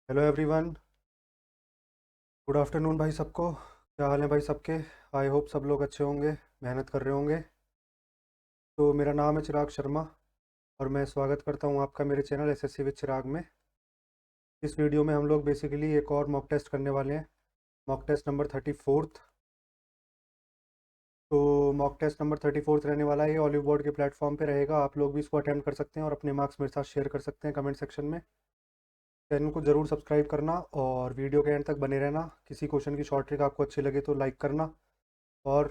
Hello everyone. Good afternoon भाई सबको। क्या हाल है भाई सबके? आई होप सब लोग अच्छे होंगे, मेहनत कर रहे होंगे। तो मेरा नाम है चिराग शर्मा और मैं स्वागत करता हूँ आपका मेरे चैनल एसएससी विद चिराग में। इस वीडियो में हम लोग बेसिकली एक और मॉक टेस्ट करने वाले हैं। Mock test number 34th। तो मॉक टेस्ट नंबर 34th रहने वाला है। ये ऑलिव बोर्ड के प्लेटफॉर्म पे रहेगा। आप लोग भी इसको अटेम्प्ट कर सकते हैं और अपने मार्क्स मेरे साथ शेयर कर सकते हैं कमेंट सेक्शन में। चैनल को ज़रूर सब्सक्राइब करना और वीडियो के एंड तक बने रहना। किसी क्वेश्चन की शॉर्ट ट्रिक आपको अच्छी लगे तो लाइक करना, और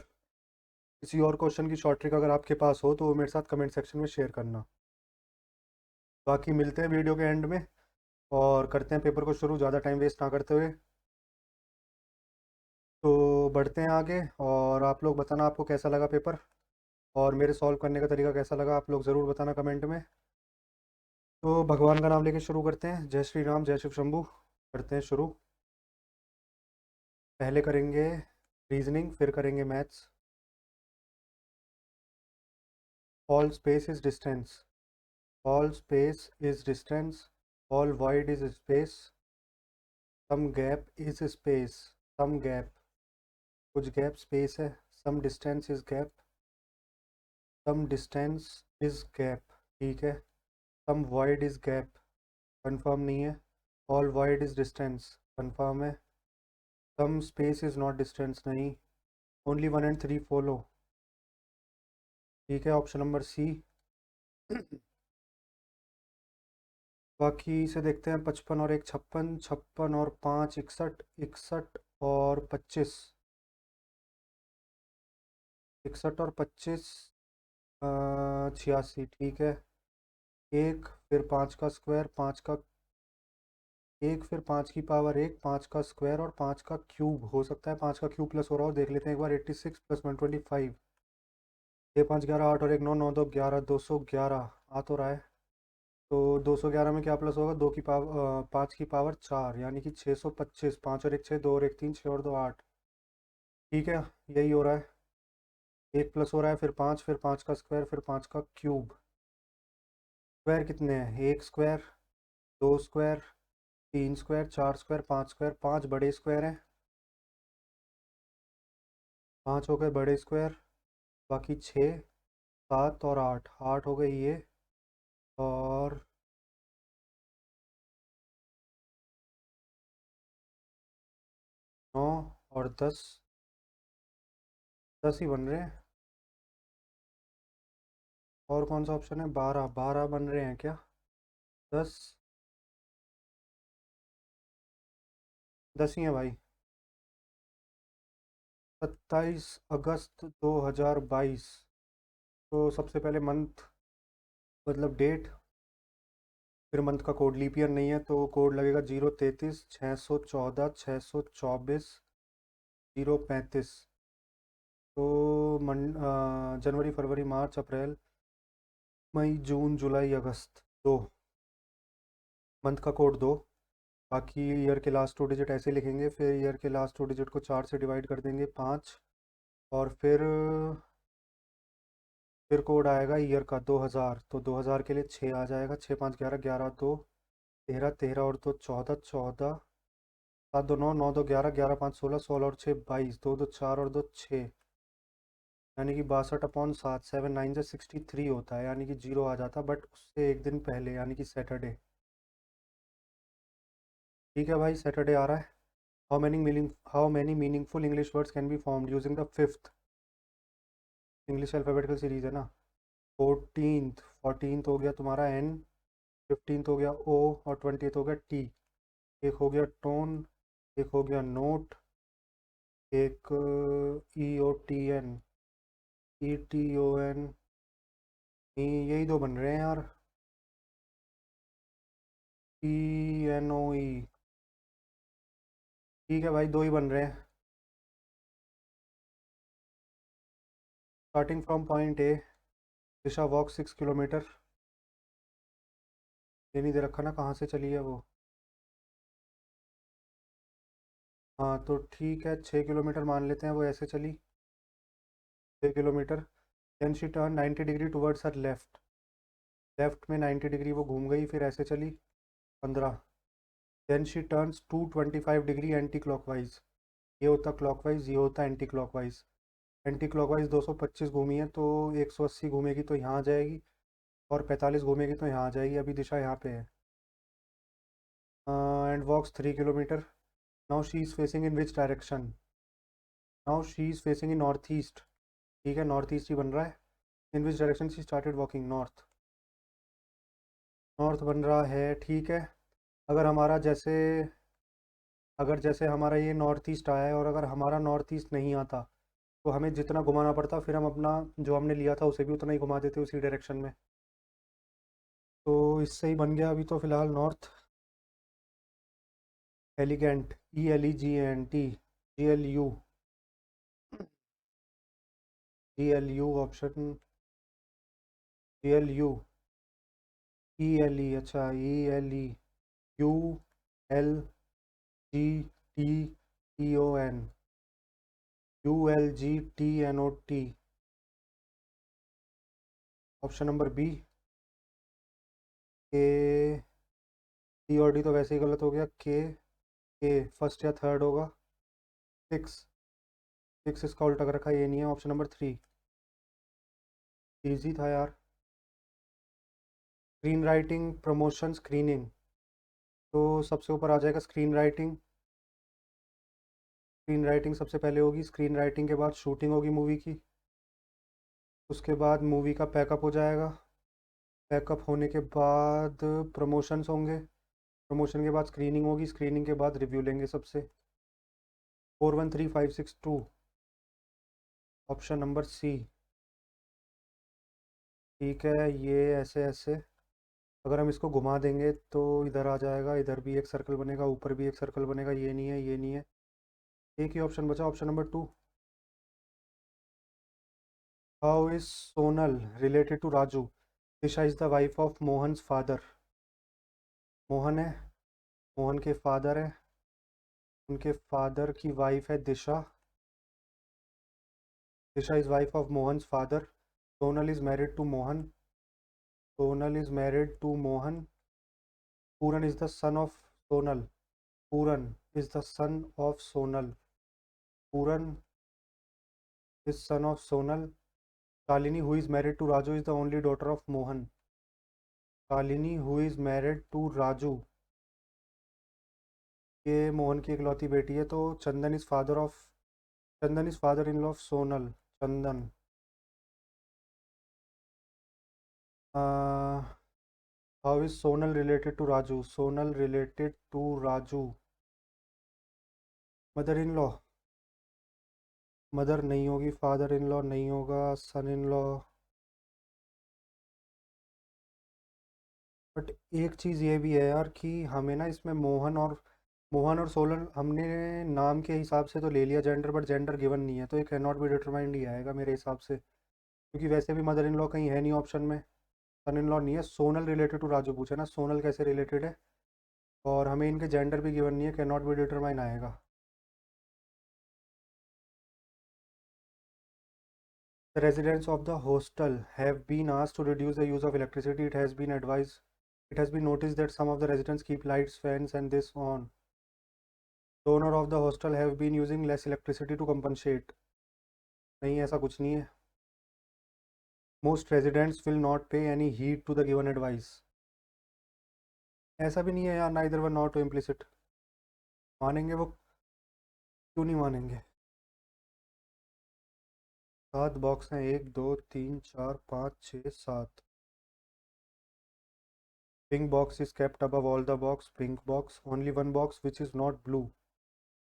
किसी और क्वेश्चन की शॉर्ट ट्रिक अगर आपके पास हो तो वो मेरे साथ कमेंट सेक्शन में शेयर करना। बाकी मिलते हैं वीडियो के एंड में और करते हैं पेपर को शुरू, ज़्यादा टाइम वेस्ट ना करते हुए। तो बढ़ते हैं आगे और आप लोग बताना आपको कैसा लगा पेपर, और मेरे सॉल्व करने का तरीका कैसा लगा आप लोग ज़रूर बताना कमेंट में। तो भगवान का नाम लेके शुरू करते हैं। जय श्री राम, जय शिव शंभू। करते हैं शुरू। पहले करेंगे रीजनिंग, फिर करेंगे maths. All space is distance. All space is distance. All wide is space. Some gap is space. Some gap, कुछ गैप स्पेस है। Some distance is gap. Some distance is gap, ठीक है। Some wide is gap, confirm नहीं है। All wide is distance, confirm है। Some space is not distance, नहीं। Only 1 and 3 follow, ठीक है। Option number C. बाकी से देखते हैं। 55 और 1 56, 56 और 5 61, 61 और 25, 61 और 25 86, ठीक है। एक फिर 5 का स्क्वायर, 5 का एक फिर 5 की पावर 1, 5 का स्क्वायर और 5 का क्यूब हो सकता है। 5 का क्यूब प्लस हो रहा हो, देख लेते हैं एक बार। 86 प्लस 125। ये 5 11 8 और एक 9, 9 2 11, 211 आ तो रहा है। तो 211 में क्या प्लस होगा? 5 की पावर 4 यानी कि 625। 5 और 1 6, 2 और 1 3, 6 और 2 8, ठीक है। यही हो रहा है। एक प्लस हो रहा है, फिर 5, फिर 5 का स्क्वायर, फिर 5 का क्यूब। स्क्वायर कितने हैं? एक स्क्वायर, दो स्क्वायर, तीन स्क्वायर, चार स्क्वायर, पाँच स्क्वायर। पाँच बड़े स्क्वायर हैं। पाँच हो गए बड़े स्क्वायर। बाकी छः, सात और आठ, आठ हो गए ये। और 9 और 10, 10 ही बन रहे हैं। और कौन सा ऑप्शन है? 12, 12 बन रहे हैं क्या? 10, 10 ही है भाई। 27 अगस्त 2022। तो सबसे पहले मंथ, मतलब डेट, फिर मंथ का कोड। लीप ईयर नहीं है तो कोड लगेगा 033 614 624 035। तो जनवरी फरवरी मार्च अप्रैल मई जून जुलाई अगस्त, दो। मंथ का कोड दो। बाकी ईयर के लास्ट टू डिजिट ऐसे लिखेंगे। फिर ईयर के लास्ट टू डिजिट को 4 से डिवाइड कर देंगे, 5। और फिर कोड आएगा ईयर का 2000। तो 2000 के लिए 6 आ जाएगा। 6 5 11, 11 2 13, 13 और 2 14, 14, 7 2 9, 9 2 11, 11 5 16, 16 और 6 22, 2 2 4 और 2 6, यानी कि 62/7। 7 9 से 63 होता है, यानी कि जीरो आ जाता, बट उससे एक दिन पहले यानी कि सैटरडे। ठीक है भाई, सैटरडे आ रहा है। How many meaningful English words can be formed using the fifth English alphabetical series है ना। 14th हो गया तुम्हारा एन। 15th हो गया ओ। और 20th हो गया टी। एक हो गया टोन, एक हो गया नोट, एक E O T N, E T O N. यही दो बन रहे हैं यार। ई एन ओ ई, ठीक है भाई, दो ही बन रहे हैं। Starting from point A, Disha walk 6 kilometre. ये नहीं दे रखा ना कहाँ से चली है वो। हाँ तो ठीक है, 6 किलोमीटर मान लेते हैं वो ऐसे चली। 6 kilometre. Then she turn 90 degree towards her left. Left में 90 डिग्री वो घूम गई, फिर ऐसे चली 15। Then she turns 225 degree anti clockwise. ये होता क्लॉकवाइज, ये होता एंटी क्लॉकवाइज। एंटी क्लॉकवाइज 225 घूमी है तो 180 घूमेगी तो यहाँ आ जाएगी, और 45 घूमेगी तो यहाँ आ जाएगी। अभी दिशा यहाँ पे है। And walks 3 kilometre. Now she is facing in which direction? Now she is facing in north east. ठीक है, नॉर्थ ईस्ट ही बन रहा है। In which direction she started walking? North. North बन रहा है, ठीक है। अगर हमारा जैसे अगर जैसे हमारा ये नॉर्थ ईस्ट आया है, और अगर हमारा नॉर्थ ईस्ट नहीं आता तो हमें जितना घुमाना पड़ता, फिर हम अपना जो हमने लिया था उसे भी उतना ही घुमा देते उसी डायरेक्शन में। तो इससे ही बन गया अभी तो फिलहाल north. Elegant, ELEGANT, GLU, GLU option, GLU, ELE, अच्छा ELEULGTTON, ULGTNOT। Option number B, K. C और डी तो वैसे ही गलत हो गया। के फर्स्ट या थर्ड होगा। सिक्स। सिक्स इसका उल्टा कर रखा है, ये नहीं है। Option number three. इजी था यार। Screen writing, promotion, screening. तो सबसे ऊपर आ जाएगा स्क्रीन राइटिंग। स्क्रीन राइटिंग सबसे पहले होगी। स्क्रीन राइटिंग के बाद शूटिंग होगी मूवी की। उसके बाद मूवी का पैकअप हो जाएगा। पैकअप होने के बाद प्रमोशंस होंगे। प्रमोशन के बाद स्क्रीनिंग होगी। स्क्रीनिंग के बाद रिव्यू लेंगे सबसे। 413562। Option number C. ठीक है, ये ऐसे ऐसे अगर हम इसको घुमा देंगे तो इधर आ जाएगा। इधर भी एक सर्कल बनेगा, ऊपर भी एक सर्कल बनेगा। ये नहीं है, ये नहीं है। एक ही ऑप्शन बचा, option number two. How is Sonal related to Raju? Disha is the wife of Mohan's father. Mohan है, मोहन के फादर है, उनके फादर की वाइफ है Disha. Disha is wife of Mohan's father. Sonal is married to Mohan. Sonal is married to Mohan. Puran is the son of Sonal. Puran is the son of Sonal. Puran is son of Sonal. Shalini, who is married to Raju, is the only daughter of Mohan. Shalini, who is married to Raju, ये मोहन की इकलौती बेटी है। तो Chandan is father in law of Sonal. Chandan. How is Sonal related to Raju? Sonal related to Raju. Mother in law. Mother नहीं होगी, father in law नहीं होगा, सन इन लॉ। बट एक चीज़ ये भी है यार कि हमें ना इसमें मोहन और सोलन हमने नाम के हिसाब से तो ले लिया जेंडर, बट जेंडर गिवन नहीं है, तो ये कैन नॉट बी डिटरमाइंड ही आएगा मेरे हिसाब से, क्योंकि वैसे भी मदर इन लॉ कहीं है नहीं ऑप्शन में। सन इन लॉ नहीं है। सोनल रिलेटेड टू राजू पूछे ना, सोनल कैसे रिलेटेड है, और हमें इनके जेंडर भी गिवन नहीं है, कैन नॉट बी डिटरमाइन आएगा। The residents of the hostel have been asked to reduce the use of electricity. It has been noticed that some of the residents keep lights, fans, and this on. The owner of the hostel have been using less electricity to compensate. नहीं, ऐसा कुछ नहीं है। Most residents will not pay any heed to the given advice. ऐसा भी नहीं है यार, neither were not to implicit। मानेंगे वो, क्यों नहीं मानेंगे? 7 बॉक्स हैं, 1 2 3 4 5 6 7। Pink box is kept above all the box. Pink box. Only one box which is not blue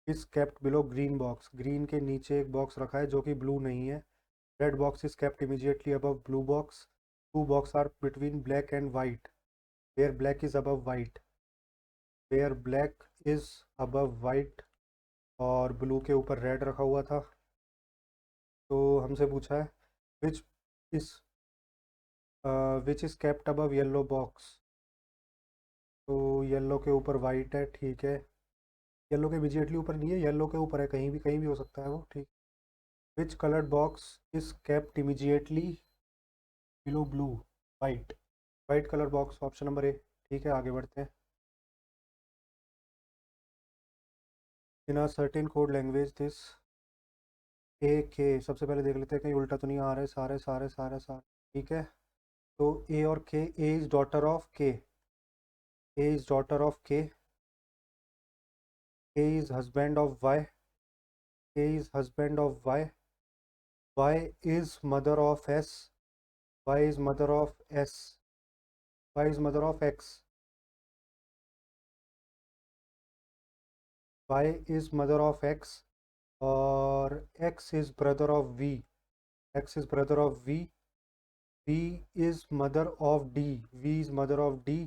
is kept below green box. Green के नीचे एक बॉक्स रखा है जो कि ब्लू नहीं है। Red box is kept immediately above blue box. Two box are between black and white. Where black is above white. Where black is above white. और ब्लू के ऊपर रेड रखा हुआ था। तो हमसे पूछा है which is which is kept above yellow box. तो येलो के ऊपर वाइट है, ठीक है। येलो के इमीडिएटली ऊपर नहीं है, येलो के ऊपर है, कहीं भी हो सकता है वो, ठीक। Which coloured box is kept immediately below blue? White. White colour box, option number A. ठीक है, आगे बढ़ते हैं। In a certain code language this A K, सबसे पहले देख लेते हैं कहीं उल्टा तो नहीं आ रहा है, सारे सारे सारे सारे ठीक है। तो ए और के, A is daughter of K, A is daughter of K, A is husband of Y, A is husband of Y, Y is mother of S, Y is mother of S, Y is mother of X, Y is mother of X, और X is brother of V, X is brother of V, V is mother of D, V is mother of D,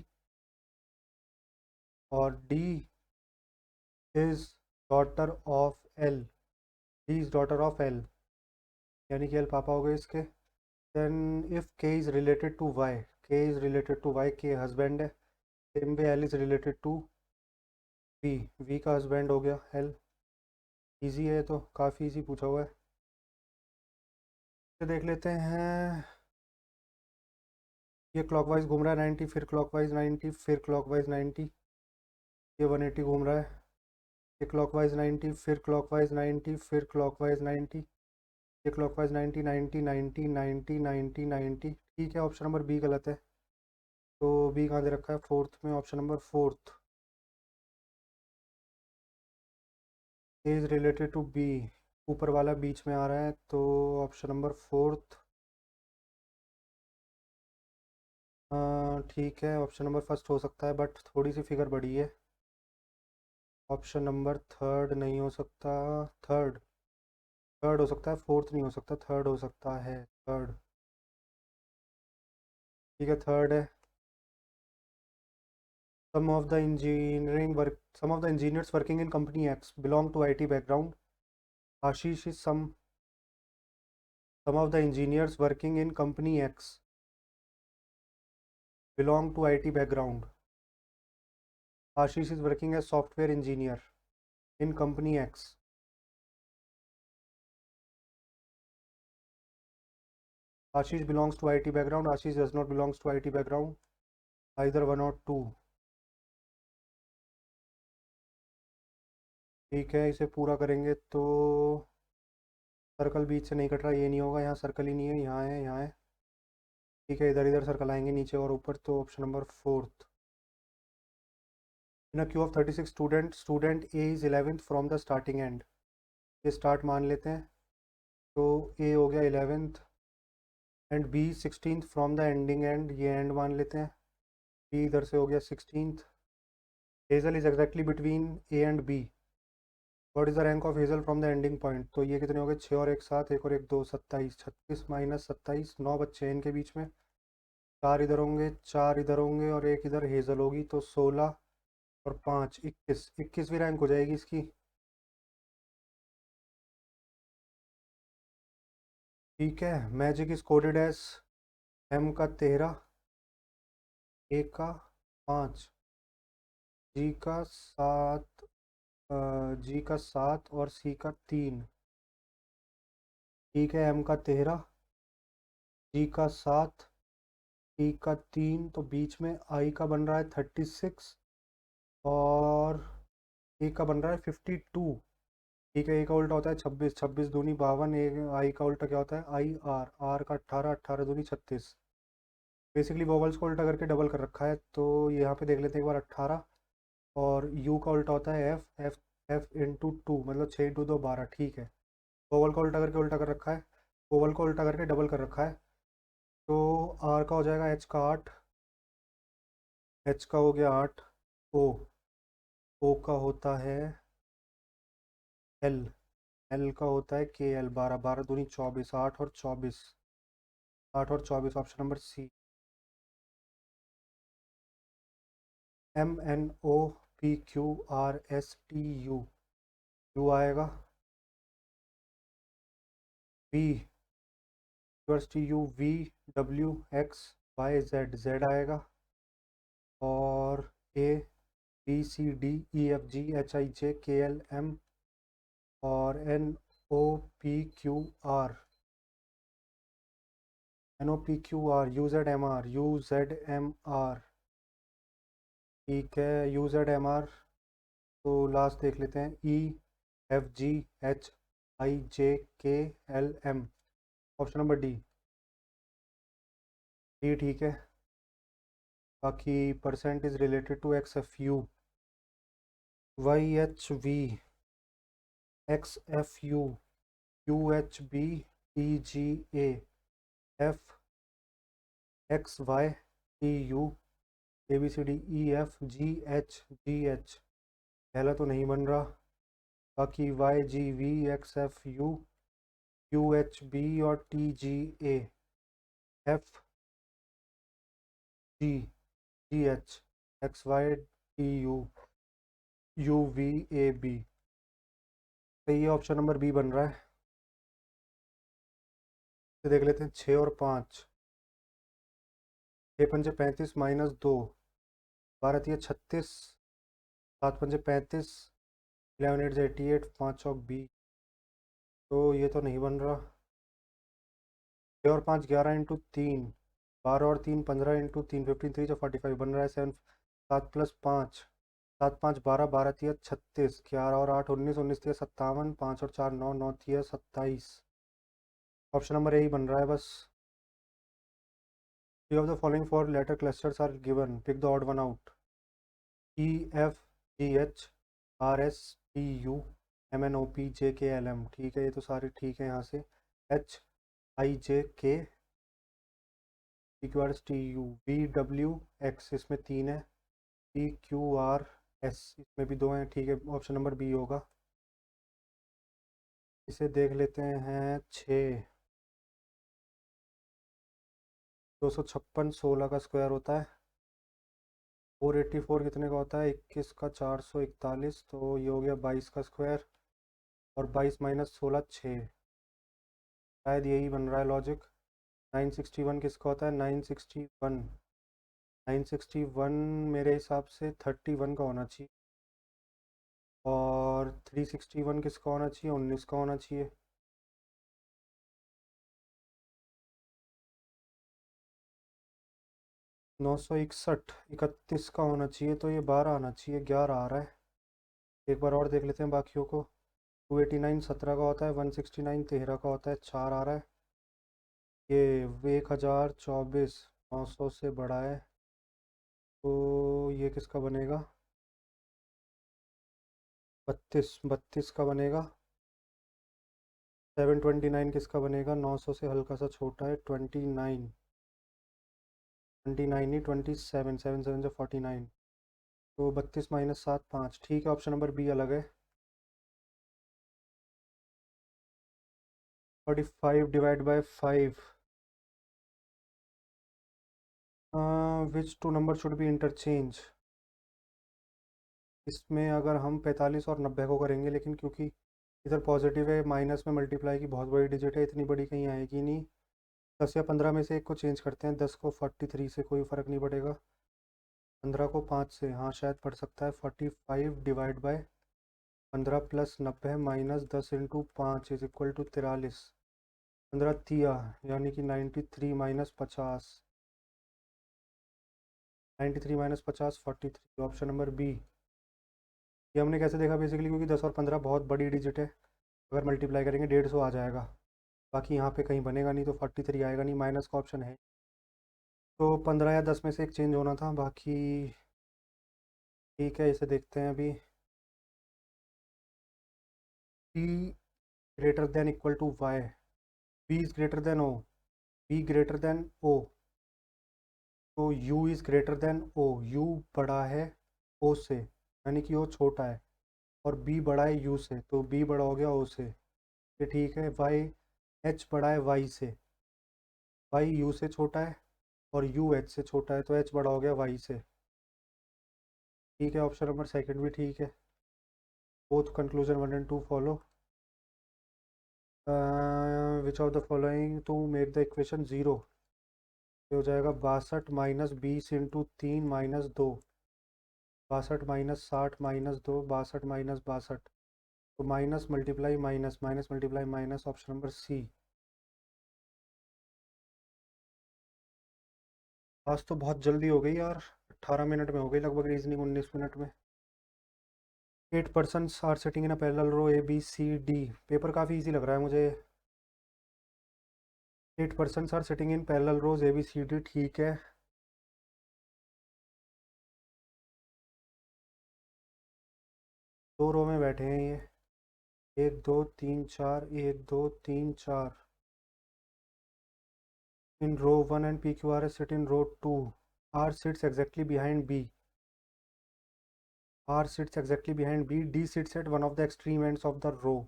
और D is daughter of L, D is daughter of L, यानी कि L पापा हो गए इसके। Then if K is related to Y, K is related to Y, K husband है, same way L is related to V, V का husband हो गया एल। इजी है, तो काफ़ी इजी पूछा हुआ है। तो देख लेते हैं, ये क्लॉकवाइज घूम रहा है 90, फिर क्लॉकवाइज 90, फिर क्लॉकवाइज 90, ये 180 घूम रहा है, ये क्लॉकवाइज 90, फिर क्लॉकवाइज 90, फिर क्लॉकवाइज 90, ये क्लॉकवाइज 90 90 90 90 90 90, ठीक है। ऑप्शन नंबर बी गलत है, तो बी कहाँ दे रखा है, फोर्थ में, option number fourth, A is related to B, ऊपर वाला बीच में आ रहा है, तो ऑप्शन नंबर फोर्थ। ठीक है, ऑप्शन नंबर फर्स्ट हो सकता है, बट थोड़ी सी फिगर बड़ी है। ऑप्शन नंबर थर्ड नहीं हो सकता, थर्ड, थर्ड हो सकता है, फोर्थ नहीं हो सकता, थर्ड हो सकता है, थर्ड, ठीक है थर्ड है। Some of the engineers working in company X belong to IT background. Ashish is some of the engineers working in company X belong to IT background. Ashish is working as software engineer in company X. Ashish belongs to IT background. Ashish does not belongs to IT background. Either one or two. ठीक है, इसे पूरा करेंगे तो circle बीच से नहीं cut रहा, ये नहीं होगा, यहाँ सर्कल ही नहीं है, यहाँ है, यहाँ है, ठीक है। इधर इधर सर्कल आएंगे नीचे और ऊपर, तो option number fourth. In a queue of 36 student, student A is 11th from the starting end, ये स्टार्ट मान लेते हैं, तो ए हो गया 11th, and B 16th from the ending end, ये एंड मान लेते हैं, बी इधर से हो गया 16th। Hazel is exactly between A and B, what is the rank of Hazel from the ending point, तो ये कितने हो गए, 6 और एक सात, एक और एक दो, 27, 36 माइनस 27, 9 बच्चे हैं इनके बीच में, चार इधर होंगे, चार इधर होंगे, और एक इधर हेजल होगी, तो 16 और 5 21, 21वीं रैंक हो जाएगी इसकी, ठीक है। Magic is coded as M का 13, ए का 5, जी का 7, जी का 7 और सी का 3, ठीक है। एम का 13, जी का 7, सी का 3, तो बीच में आई का बन रहा है 36, और ए का बन रहा है 52, ठीक है। ए का उल्टा होता है 26, 26 दूनी 52, ए आई का उल्टा क्या होता है, आई आर, आर का 18, 18 दूनी 36, बेसिकली वोवल्स को उल्टा करके डबल कर रखा है, तो यहाँ पे देख लेते हैं एक बार, 18, और यू का उल्टा होता है F, F F into two, मतलब 6 इंटू 2 12, ठीक है। वोवल का उल्टा करके उल्टा कर रखा है, वोवल को उल्टा करके डबल कर रखा है, तो आर का हो जाएगा एच का 8, एच का हो गया 8, ओ, ओ का होता है एल, एल का होता है के एल, 12, 12 दूनी 24, 8 और 24, 8 और 24, option number C. M N O P Q R S T U, U आएगा, V university U, V W X Y Z, Z आएगा, और A B C D E F G H I J K L M, और N O P Q R, N O P Q R, U Z M R, U Z M R, ठीक है। U Z M R, तो last देख लेते हैं, E FGHIJKLM। Option number D. D ठीक है। बाकी percent is related to XFU, YHV, XFU, UHB, TGA, FXY, TU, ABCDEFGH, पहला तो नहीं बन रहा। बाकी YGV, XFU, UHB और TGA, FGH, XYTU, UVAB। तो ये ऑप्शन नंबर बी बन रहा है। तो देख लेते हैं 6 और 5। 6 पंजे 35 -2, 12 × 36, 7 पंजे 35, 11 8 88, 5 × 20। तो ये तो नहीं बन रहा। 6 और 5 11 × 3, 12 और 3 15 × 3, 15 3 × 45 बन रहा है। 7 + 5, 7 5 12, 12 × 36, 11 और 8 19, 19 57, 5 और 4 9, 9 27। ऑप्शन नंबर ए ही बन रहा है बस। Three of the following four letter clusters are given. Pick the odd one out. E F G H R S T U M N O P J K L M। ठीक है, ये तो सारे ठीक है। यहाँ से H I J K P Q R S T U V W X, इसमें 3 है। P Q R S, इसमें भी 2 हैं। ठीक है, ऑप्शन नंबर बी होगा। इसे देख लेते हैं 6। 256 16 का स्क्वायर होता है। 484 कितने का होता है? 21 का 441, तो ये हो गया 22 का स्क्वायर। और 22 - 16 6। शायद यही बन रहा है लॉजिक। 961 किसका होता है? 961 मेरे हिसाब से 31 का होना चाहिए। और 361 किसका होना चाहिए? 19 का होना चाहिए। नौ सौ इकसठ 31 का होना चाहिए, तो ये 12 आना चाहिए। 11 आ रहा है। एक बार और देख लेते हैं बाकियों को। 289 17 का होता है। 169 13 का होता है। 4 आ रहा है। ये 1024 900 से बड़ा है, तो ये किसका बनेगा? 32 का बनेगा। 729 किसका बनेगा? 900 से हल्का सा छोटा है। 29, 29 नहीं 27, 7 7 से 49। तो 32 - 7 5। ठीक है, ऑप्शन नंबर बी अलग है। 45 divide by 5। Which two number should be interchange? इसमें अगर हम 45 और 90 को करेंगे, लेकिन क्योंकि इधर पॉजिटिव है, माइनस में मल्टीप्लाई की बहुत बड़ी डिजिट है, इतनी बड़ी कहीं आएगी नहीं। 10 या 15 में से एक को चेंज करते हैं। 10 को 43 से कोई फ़र्क नहीं पड़ेगा। 15 को 5 से हाँ शायद पड़ सकता है। 45 divide by 15 + 90 -10 × 5 is equal to 43। 15 तिया यानी कि 93 - 50। 93 - 50 43। Option number B. ये हमने कैसे देखा? बेसिकली क्योंकि 10 और 15 बहुत बड़ी डिजिट है। अगर मल्टीप्लाई करेंगे 150 आ जाएगा। बाकी यहाँ पे कहीं बनेगा नहीं, तो 43 आएगा नहीं। माइनस का ऑप्शन है, तो 15 या 10 में से एक चेंज होना था। बाकी ठीक है, इसे देखते हैं अभी। P greater than equal to Y, B is greater than O, B greater than O, तो U is greater than O। U बड़ा है O से, यानी कि O छोटा है। और B बड़ा है U से, तो B बड़ा हो गया O से। ये ठीक है। H बड़ा है Y से। Y U से छोटा है और U H से छोटा है, तो H बड़ा हो गया Y से। ठीक है, ऑप्शन नंबर सेकंड भी ठीक है। Both conclusion 1 and 2 follow. Which of the following to make the equation 0? ये हो जाएगा 62 - 20 × 3 - 2। 62 - 60 - 2, 62 - 62। तो minus multiply minus, minus multiply minus. Option number C. आज तो बहुत जल्दी हो गई यार। 18 मिनट में हो गई लगभग रीजनिंग, 19 मिनट में। 8 persons are sitting in a parallel row A B C D. Paper काफ़ी इजी लग रहा है मुझे। 8 persons are sitting in parallel rows A B C D, ठीक है। दो रो में बैठे हैं ये, 1 2 3 4, 1 2 3 4। इन रो 1 and PQR sit in row 2. R sits exactly behind B. R sits exactly behind B. D sits at one of the extreme ends of the row.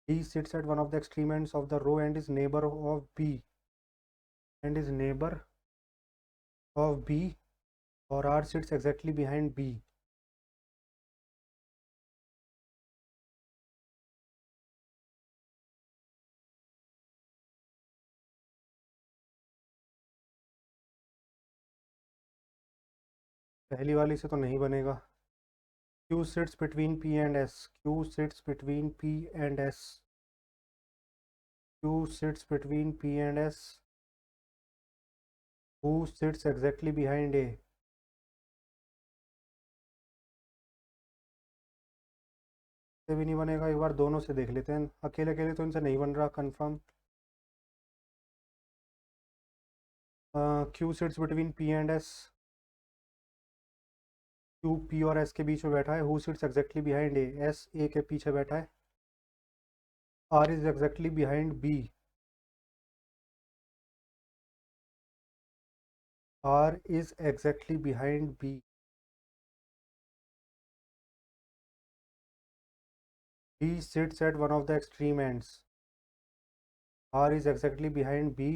D sits at one of the extreme ends of the row and is neighbor of B. And is neighbor of B. और R sits exactly behind B. पहली वाली से तो नहीं बनेगा। Q sits between P and S. Q sits between P and S. Q sits between P and S. Who sits exactly behind A? से भी नहीं बनेगा। एक बार दोनों से देख लेते हैं, अकेले अकेले तो इनसे नहीं बन रहा confirm. Q sits between P and S। Q P और S के बीच में बैठा है। Who sits exactly behind A? S A के पीछे बैठा है। R is exactly behind B। R is exactly behind B. B sits at one of the extreme ends. R is exactly behind B.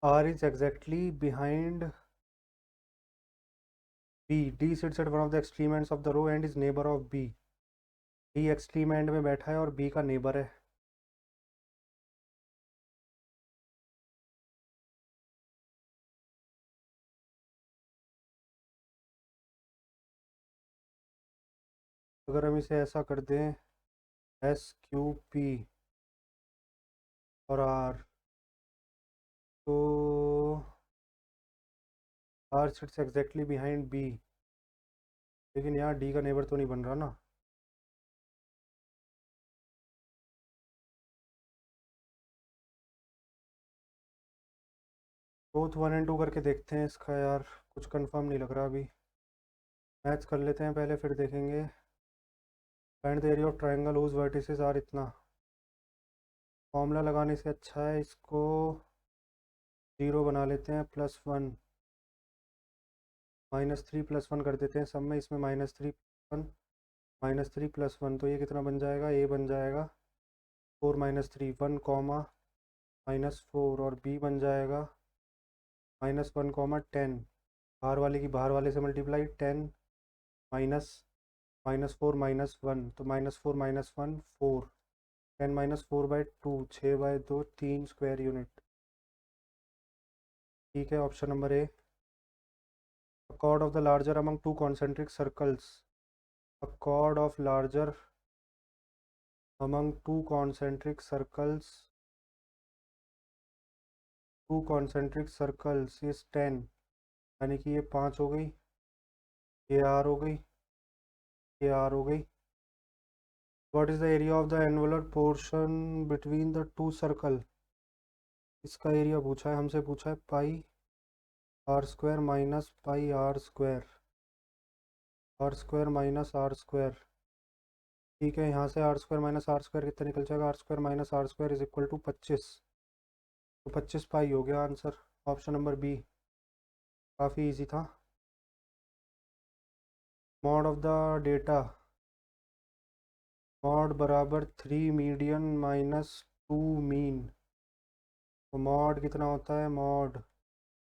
R is exactly behind B. D sits at one of the extreme ends of the row and is neighbor of B. D extreme and में बैठा है और B का neighbour है। अगर हम इसे ऐसा कर दें, SQP और R, तो R sits exactly behind B, लेकिन यहाँ D का नेबर तो नहीं बन रहा ना। बोथ 1 and 2 करके देखते हैं इसका, यार कुछ कंफर्म नहीं लग रहा अभी। मैच कर लेते हैं पहले, फिर देखेंगे। Find the area of triangle whose vertices are इतना। फॉर्मूला लगाने से अच्छा है इसको 0 बना लेते हैं, +1 -3 +1 कर देते हैं सब में। इसमें -3 1 -3 +1, तो ये कितना बन जाएगा? A बन जाएगा 4 -3 1 कॉमा -4, और B बन जाएगा -1 10। बाहर वाले की बाहर वाले से मल्टीप्लाई, 10 माइनस -4 -1, तो -4 -1 4, 10 -4/2, 6/2, 3 स्क्वायर यूनिट। ठीक है, option number A। A chord of the larger among two concentric circles. A chord of larger among two concentric circles. Two concentric circles is 10, यानी कि ये 5 हो गई, ये R हो गई, ये R हो गई। What is the area of the angular portion between the two circle? इसका एरिया पूछा है हमसे, पूछा है πr² minus πr², r² minus r²। ठीक है, यहाँ से r² माइनस r² कितना निकल जाएगा? r² minus r² is equal to 25, तो 25 पाई हो गया आंसर। ऑप्शन नंबर B काफ़ी इजी था। Mod of the data, mod बराबर 3 मीडियन माइनस 2 मीन। तो मॉड कितना होता है? मॉड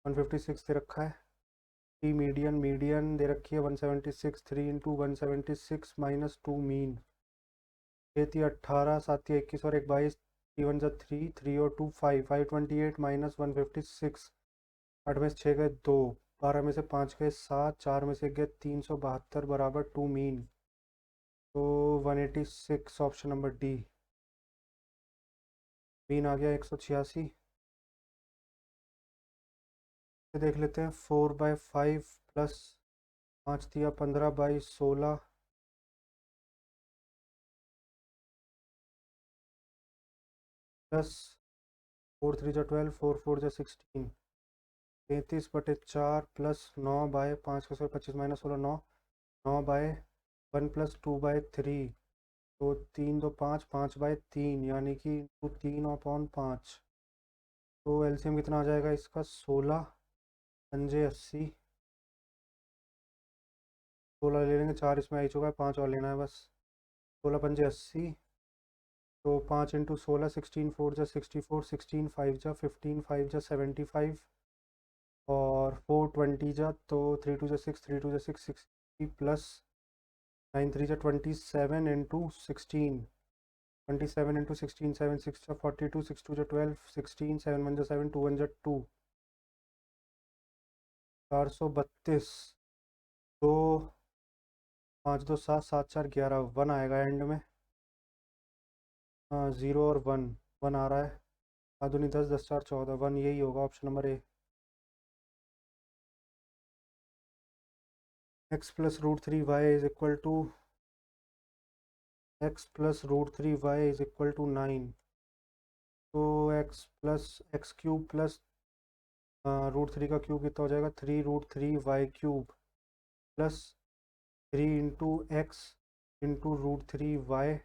156 दे रखा है। 3 मीडियन, मीडियन दे रखी है 176, 3 इंटू 176 माइनस 2 मीन। 3 18, 7 21 और 1 22, 3 1 3, 3 और 2 5, 528 माइनस 156। 8 में से 6 गए 2, 12 में से 5 गए 7, 4 में से गए 372 बराबर 2 मीन। तो 186 ऑप्शन नंबर डी। बीन आ गया 186। देख लेते हैं 4/5 प्लस 5 दिया 15/16 प्लस 4 3 जा 12 4 4 जा 16 33/4 प्लस 9/5 का 25 - 16 9 9/1 प्लस 2/3 तो 3 2 5 5/3 यानी कि 3/5। तो एलसीएम कितना आ जाएगा इसका 16 पंजे 80। 16 ले लेंगे 4 इसमें आ ही चुका है 5 और लेना है बस। 16 पंजे 80 तो 5 × 16 16 4 जा 64 16 5 जा 15 5 जा 75 और 4 20 जा तो 3 2 जा 6 3 2 जा 6 60 प्लस 9 3 जा 27 × 16 27 × 16 7 6 जा 42 6 2 जा 12 16 7 1 जा 7 2 1 जा 2 432 तो 5 2 7 7 4 11 1 आएगा एंड में। हाँ 0 और 1 1 आ रहा है। आधुनी 10 10 4 14 1 यही होगा option number A. x plus √3y is equal to x plus √3y is equal to 9। तो x plus x cube plus √3 का क्यूब कितना हो जाएगा 3 √3y³ plus 3 × x √3y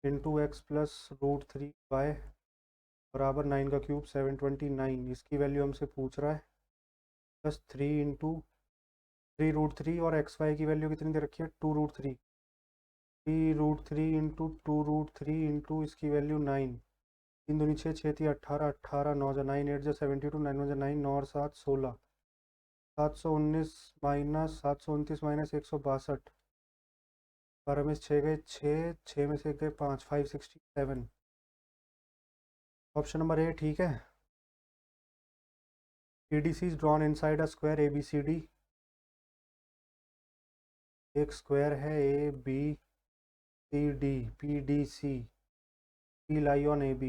x plus √3y बराबर 9 का क्यूब 729। इसकी वैल्यू हमसे पूछ रहा है प्लस 3 और XY की वैल्यू कितनी दे रखी है 2√3 3√3 × 2√3 इसकी वैल्यू 9 3 दूनी 6 6 3 18 18 9 जा 9 8 जा 72 9 1 जा 9 9 और 7 16 719 माइनस 729 माइनस 162 12 में से 6 गए 6 6 में से गए 5 567 ऑप्शन नंबर ए ठीक है। PDC is drawn inside a square ABCD। एक स्क्वायर है ABCD PDC P lie on AB।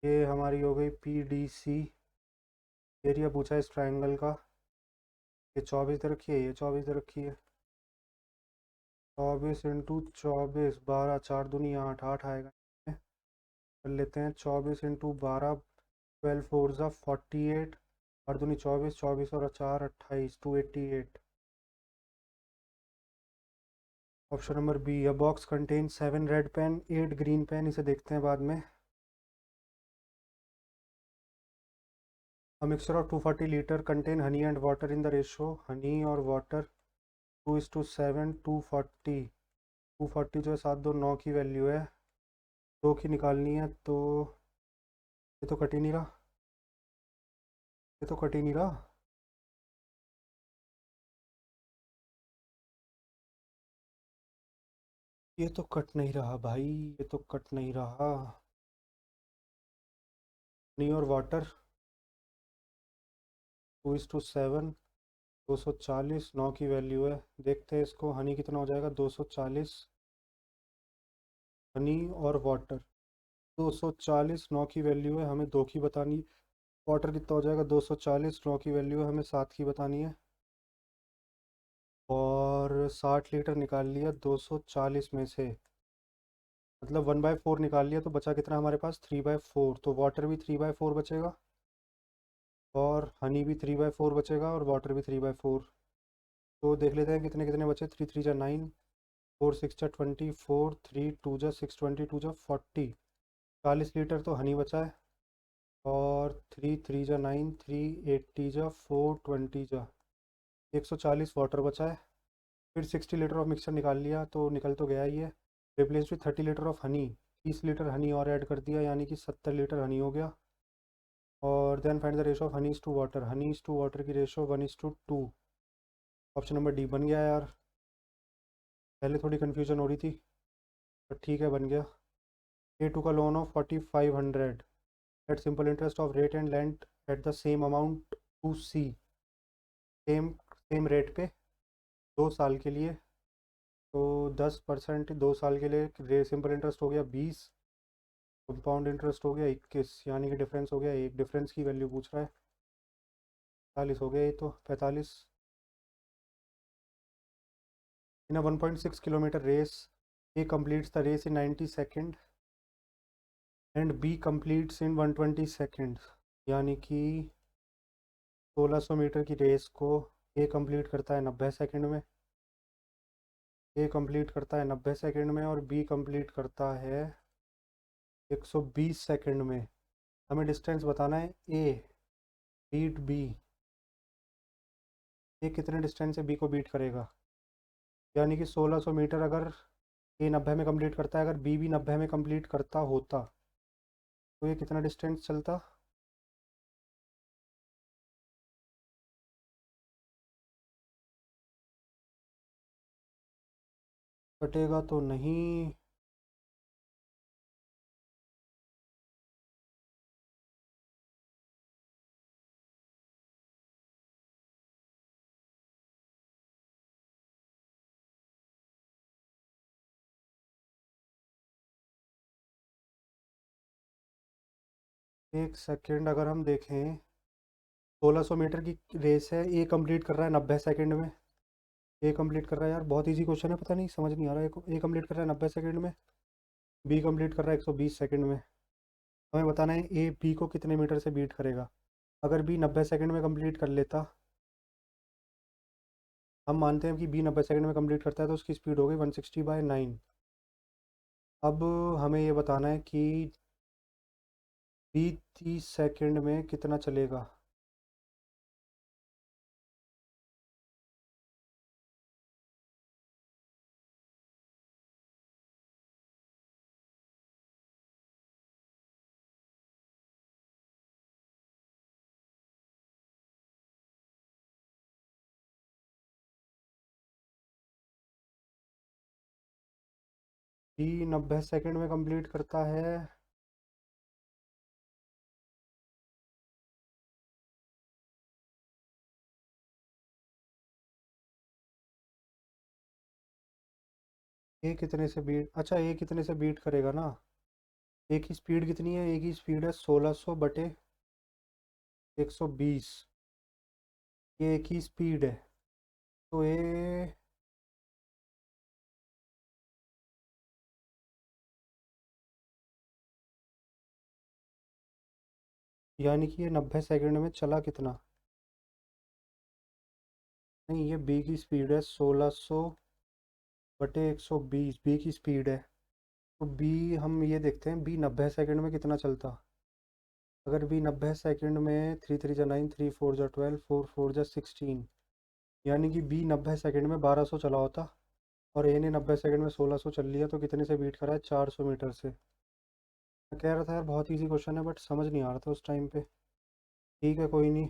ये हमारी हो गई PDC। एरिया पूछा है इस ट्रायंगल का। ये 24 दे रखी है ये 24 दे रखी है 24 × 24 12 4 दूनी 8 8 आएगा। कर लेते हैं 24 × 12 12 4 ज़ा 48 8 दूनी 24 24 और 4 28 288। Option number B a box contain 7 red pen 8 green pen. इसे देखते हैं बाद में। A mixture of 240 liter contain honey and water in the ratio honey और water 2:7 240 240 जो है 7 2 9 की वैल्यू है 2 की निकालनी है तो ये तो कट ही नहीं रहा ये तो कट ही नहीं रहा। ये तो कट नहीं रहा भाई ये तो कट नहीं रहा। हनी और वाटर 2:7 240 9 की वैल्यू है। देखते हैं इसको हनी कितना हो जाएगा 240 हनी और वाटर 240 9 की वैल्यू है हमें 2 की बतानी। वाटर कितना हो जाएगा 240 9 की वैल्यू है हमें 7 की बतानी है। और 60 लीटर निकाल लिया 240 में से मतलब 1/4 निकाल लिया तो बचा कितना हमारे पास 3/4। तो वाटर भी 3/4 बचेगा और हनी भी 3/4 बचेगा और वाटर भी 3/4। तो देख लेते हैं कितने कितने बचे 3 3 जा 9 4 6 जा 24 3 2 जा 6 22 जा 40 40 लीटर तो हनी बचा है और 3 3 जा 9 3 80 जा 4 20 जा 140 वाटर बचा है। फिर 60 लीटर ऑफ मिक्सचर निकाल लिया तो निकल तो गया ही है। Replace with 30 litre of honey 30 litre Honey और ऐड कर दिया यानी कि 70 लीटर हनी हो गया। और then find the ratio of honeys to water honeys to water की रेशो 1:2। ऑप्शन नंबर डी बन गया यार। पहले थोड़ी कन्फ्यूजन हो रही थी पर ठीक है बन गया। A2 का loan of 4500 at simple interest of rate and length at the same amount to C same same rate पे 2 साल के लिए, तो 10% 2 साल के लिए रे सिंपल इंटरेस्ट हो गया 20, कंपाउंड इंटरेस्ट हो गया 21, यानी कि डिफरेंस हो गया एक, डिफरेंस की वैल्यू पूछ रहा है। 45 हो गया, ये तो 45। In a 1.6 kilometre race, A completes the race in 90 second and B completes in 120 second, यानी कि 1600 मीटर की रेस को ए कंप्लीट करता है 90 सेकेंड में, ए कंप्लीट करता है 90 सेकेंड में और बी कंप्लीट करता है 120 सेकेंड में। हमें डिस्टेंस बताना है, ए बीट बी, ए कितने डिस्टेंस से बी को बीट करेगा, यानी कि 1600 मीटर अगर ए 90 में कंप्लीट करता है, अगर बी भी 90 में कंप्लीट करता होता, तो ये कितना डिस्टेंस चलता। कटेगा तो नहीं। एक सेकेंड अगर हम देखें, 1600 मीटर की रेस है, ए कंप्लीट कर रहा है 90 सेकेंड में, ए कंप्लीट कर रहा है, यार बहुत इजी क्वेश्चन है, पता नहीं समझ नहीं आ रहा है। ए कंप्लीट कर रहा है 90 सेकेंड में, बी कंप्लीट कर रहा है 120 सेकेंड में। हमें बताना है ए बी को कितने मीटर से बीट करेगा। अगर बी 90 सेकेंड में कंप्लीट कर लेता, हम मानते हैं कि बी 90 सेकेंड में कंप्लीट करता है, तो उसकी स्पीड हो गई 160/9। अब हमें ये बताना है कि बी 30 सेकेंड में कितना चलेगा। बी 90 सेकेंड में कंप्लीट करता है, ए कितने से बीट, अच्छा ए कितने से बीट करेगा ना, ए की स्पीड कितनी है, ए की स्पीड है 1600/120, ये ए की स्पीड है, तो ए, यानी कि ये 90 सेकेंड में चला कितना। नहीं, ये बी की स्पीड है 1600/120, बी की स्पीड है, तो बी, हम ये देखते हैं बी 90 सेकेंड में कितना चलता। अगर बी 90 सेकेंड में 3 3 जा 9, 3 4 जा 12, 4 4 जा 16, यानी कि बी 90 सेकेंड में 1200 चला होता, और ए ने 90 सेकेंड में 1600 चल लिया, तो कितने से बीट करा है, 400 मीटर से। मैं कह रहा था यार बहुत इजी क्वेश्चन है, बट समझ नहीं आ रहा था उस टाइम पे। ठीक है, कोई नहीं।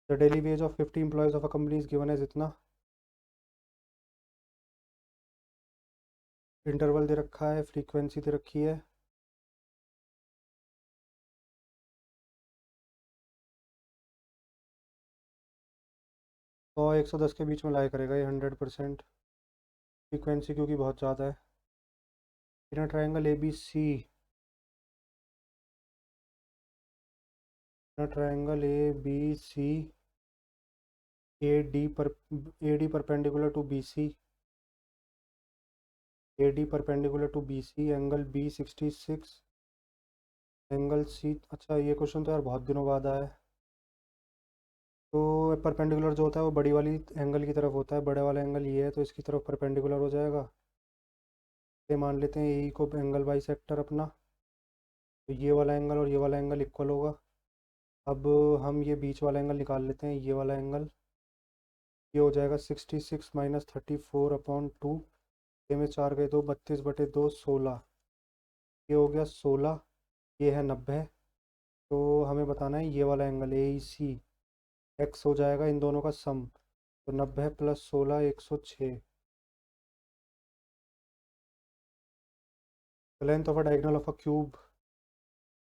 The daily wage of 50 employees of a company is given as इतना, इंटरवल दे रखा है, फ्रीक्वेंसी दे रखी है, और 110 के बीच में लाया करेगा ये 100%, फ्रीक्वेंसी क्योंकि बहुत ज़्यादा है। In triangle A B C, triangle A B C, A D पर, A D perpendicular to B C, A D perpendicular to B C, angle B 66, angle C. अच्छा, ये क्वेश्चन तो यार बहुत दिनों बाद आया है। तो परपेंडिकुलर जो होता है वो बड़ी वाली एंगल की तरफ होता है, बड़े वाला एंगल ये है, तो इसकी तरफ परपेंडिकुलर हो जाएगा। ये मान लेते हैं ए को एंगल बाई सेक्टर अपना, तो ये वाला एंगल और ये वाला एंगल इक्वल होगा। अब हम ये बीच वाला एंगल निकाल लेते हैं, ये वाला एंगल, ये हो जाएगा 66 माइनस 34/2, ये में 4 गए तो 32/2, 16, ये हो गया 16, ये है 90। तो हमें बताना है ये वाला angle A E C, x हो जाएगा इन दोनों का सम, तो 90 + 16 106। Length of a diagonal of a cube,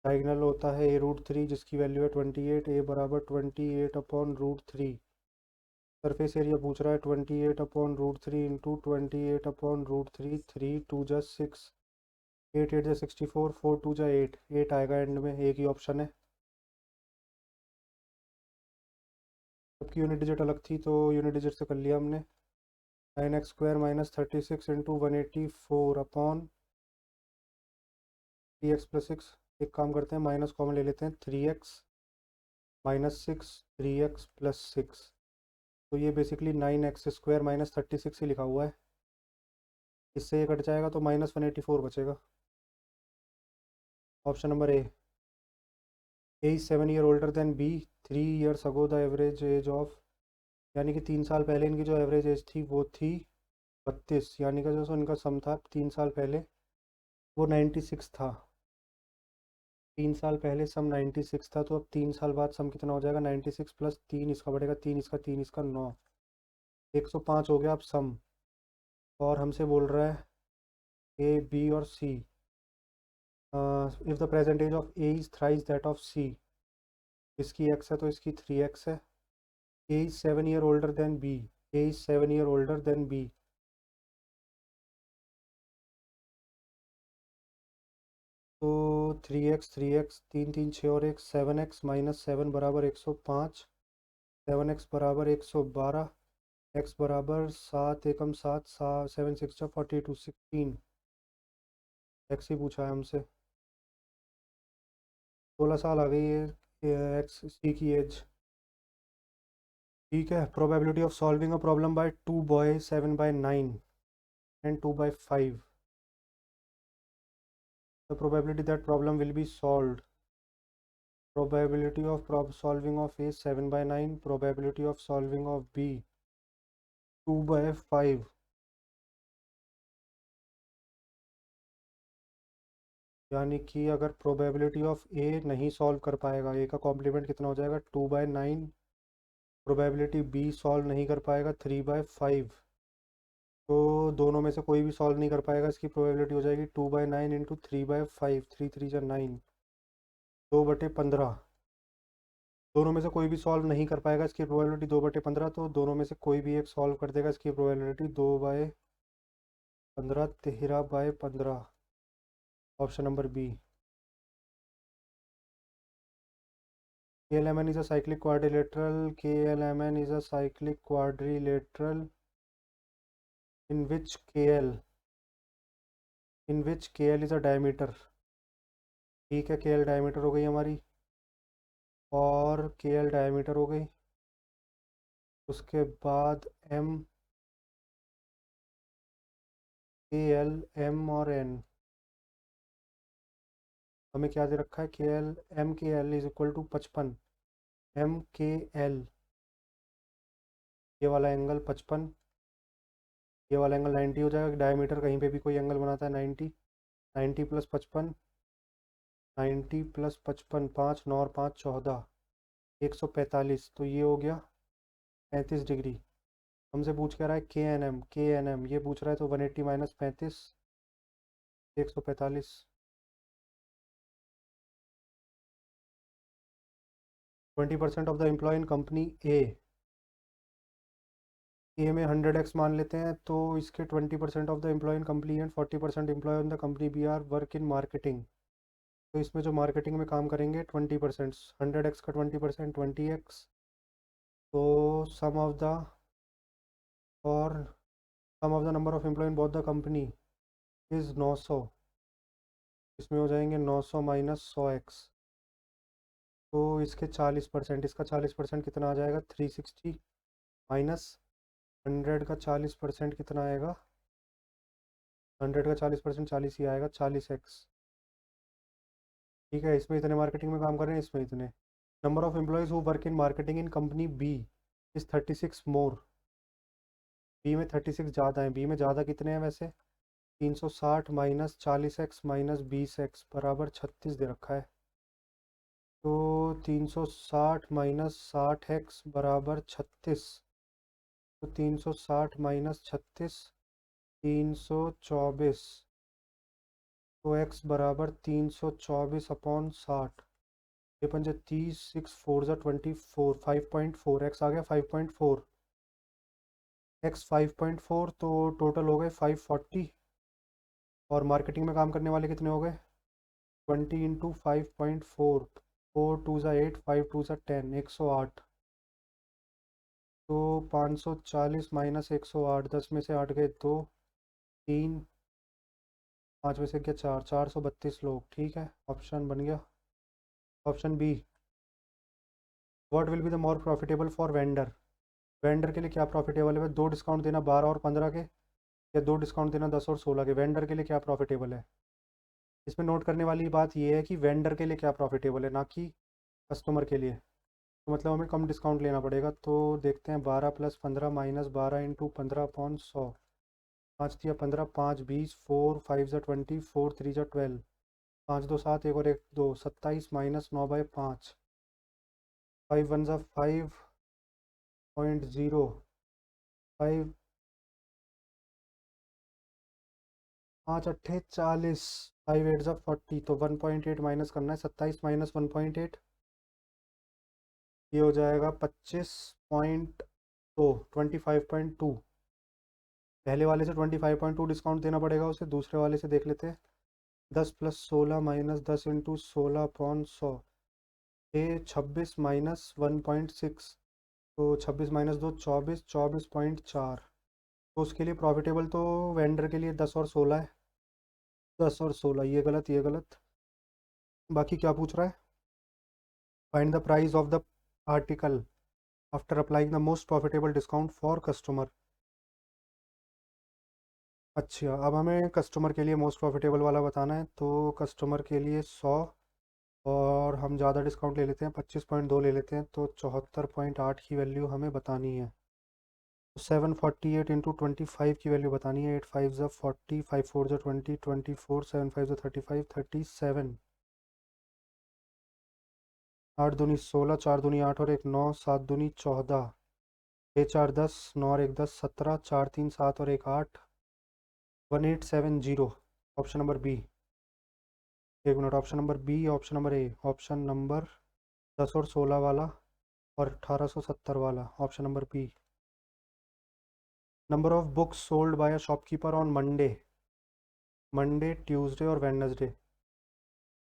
diagonal होता है a√3 जिसकी वैल्यू है 28, a बराबर 28/√3। सरफेस एरिया पूछ रहा है 28/√3 इंटू 28/√3, 3 2 जा 6, 8 8 जा 64, 4 2 जा 8, 8 आएगा एंड में, एक ही ऑप्शन है। सबकी यूनिट डिजिट अलग थी तो यूनिट डिजिट से कर लिया हमने। 9x² minus 36 into 184/3x+6। एक काम करते हैं, माइनस कॉमन ले लेते हैं, 3x -6 3x+6, तो ये बेसिकली 9x² माइनस 36 ही लिखा हुआ है। इससे ये कट जाएगा तो -184 बचेगा। Option number A is 7 year older than B, 3 years ago the average age of, यानी कि 3 साल पहले इनकी जो एवरेज एज थी वो थी 32, यानी कि जो इनका सम था 3 साल पहले वो 96 था। 3 साल पहले सम 96 था, तो अब 3 साल बाद सम कितना हो जाएगा, 96 प्लस 3 इसका बढ़ेगा, 3 इसका 3 इसका 9, 105 हो गया अब सम। और हमसे बोल रहा है ए बी और C, if the present age of A is thrice that of C, इसकी एक्स है तो इसकी 3x है। A is 7 year older than B, A is 7 year older than B, तो 3x 3 3 6 और 1 7x माइनस 7 बराबर 105, 7x बराबर 112, x बराबर 7 एकम 7 7 6 42 16, एक्स ही पूछा है हमसे। 16 साल आ गई है एक्स सी की एज। ठीक है, probability of solving a problem by 2 boy 7/9 and 2/5, the probability that problem will be solved, probability of solving of A 7/9, probability of solving of B 2/5, यानी कि अगर प्रोबेबिलिटी ऑफ ए नहीं सॉल्व कर पाएगा, ए का कॉम्प्लीमेंट कितना हो जाएगा 2/9, प्रोबेबिलिटी बी सॉल्व नहीं कर पाएगा 3/5, तो दोनों में से कोई भी सॉल्व नहीं कर पाएगा, इसकी प्रोबेबिलिटी हो जाएगी 2/9 इंटू 3/5, 3 3 जा 9, 2/15। दोनों में से कोई भी सॉल्व नहीं कर पाएगा, इसकी प्रोबेबिलिटी 2/15, तो दोनों में से कोई भी एक सॉल्व कर देगा, इसकी probability 2/15, 13/15, option number B. KLMN is a cyclic quadrilateral. KLMN is a cyclic quadrilateral in which KL is a diameter. ठीक है, KL डायमीटर हो गई हमारी, और KL डायमीटर हो गई। उसके बाद M, KL, M और N, हमें क्या दे रखा है, KL MKL is equal to 55, MKL ये वाला एंगल 55, ये वाला एंगल 90 हो जाएगा। डायमीटर कहीं पे भी कोई एंगल बनाता है 90, 90 प्लस 55, 90 प्लस 55, 5 9 और 5 14, 145, तो ये हो गया 35 डिग्री। हमसे पूछ क्या रहा है के एन एम ये पूछ रहा है, तो 180 minus 35, 145। 20% of the employ in company A में 100x मान लेते हैं, तो इसके 20% of the employ in company and 40% employ in the company B are work in marketing, तो इसमें जो मार्केटिंग में काम करेंगे 20%, 100x का 20% 20x, तो सम ऑफ द और sum of the number of employ in both the company is 900, इसमें हो जाएंगे 900 माइनस 100x, तो इसके 40%, इसका 40% कितना आ जाएगा 360, माइनस 100 का 40% कितना आएगा, 100 का 40% 40 ही आएगा, 40x। ठीक है, इसमें इतने मार्केटिंग में काम कर रहे हैं, इसमें इतने। Number of employees who work in marketing in company B is 36 more, B में 36 ज़्यादा है, बी में ज़्यादा कितने हैं वैसे, 360 माइनस 40x माइनस 20x बराबर 36 दे रखा है, तो 360 माइनस 60x बराबर 36, तो 360 माइनस 36 324, तो x बराबर 324 अपॉन 60, ये पंजे 30, 6 4 जा 24, 5.4, x आ गया 5.4, x 5.4, तो टोटल हो गए 540। और मार्केटिंग में काम करने वाले कितने हो गए? 20 इंटू 5.4, 4 2 8, 5 2 10, 108। तो 540 माइनस 108, 10 में से 8 गए 2, 3, 5 में से क्या 4, 432 लोग। ठीक है, ऑप्शन बन गया। Option B, what will be the more profitable for vendor. Vendor के लिए क्या प्रॉफिटेबल है? दो डिस्काउंट देना 12 और 15 के, या दो डिस्काउंट देना 10 और 16 के। वेंडर के लिए क्या प्रॉफिटेबल है? इसमें नोट करने वाली बात यह है कि वेंडर के लिए क्या प्रॉफिटेबल है, ना कि कस्टमर के लिए। तो मतलब हमें कम डिस्काउंट लेना पड़ेगा। तो देखते हैं, 12 + 15 माइनस 12 इंटू 15/100। 5 दिया 15, 5 20, 4 5 ज़ा 20, 4 3 ज़ा 12, 5 2 7, एक और एक 2, 27 माइनस 9/5, 5 1 ज़ा 5.0, 5 5 अट्ठे 40, 5 8 ज़ा 40। तो 1.8 माइनस करना है, 27 माइनस 1.8, ये हो जाएगा 25.2, 25.2। पहले वाले से 25.2 डिस्काउंट देना पड़ेगा उसे, दूसरे वाले से देख लेते हैं। 10 + 16 माइनस 10 इंटू 16/100, ये 26 माइनस 1.6। तो 26 माइनस 2, 24, 24.4। तो उसके लिए प्रॉफिटेबल तो वेंडर के लिए 10 और 16 है। 10 और 16, ये गलत ये गलत। बाकी क्या पूछ रहा है? Find the price of the article after applying the most profitable discount for customer. अच्छा, अब हमें कस्टमर के लिए मोस्ट प्रॉफिटेबल वाला बताना है। तो कस्टमर के लिए 100, और हम ज़्यादा डिस्काउंट ले लेते हैं, 25.2 ले लेते हैं, तो 74.8 की वैल्यू हमें बतानी है। तो 748 इंटू 25 की वैल्यू बतानी है। 8 5 ज़ा 40, 5 4 ज़ा 20, 24, 7 5 ज़ा 35, 37। 8 दूनी 16, 4 दूनी 8 और एक 9, 7 दूनी 14, 6 4 10, 9 और एक 10, 17, 4 3 7 और एक 8, 1870। Option number B. एक minute, option number B, option number A, option number 10 और 16 वाला और 1870 वाला, option number B. Number of books sold by a shopkeeper on Monday, Monday Tuesday और Wednesday.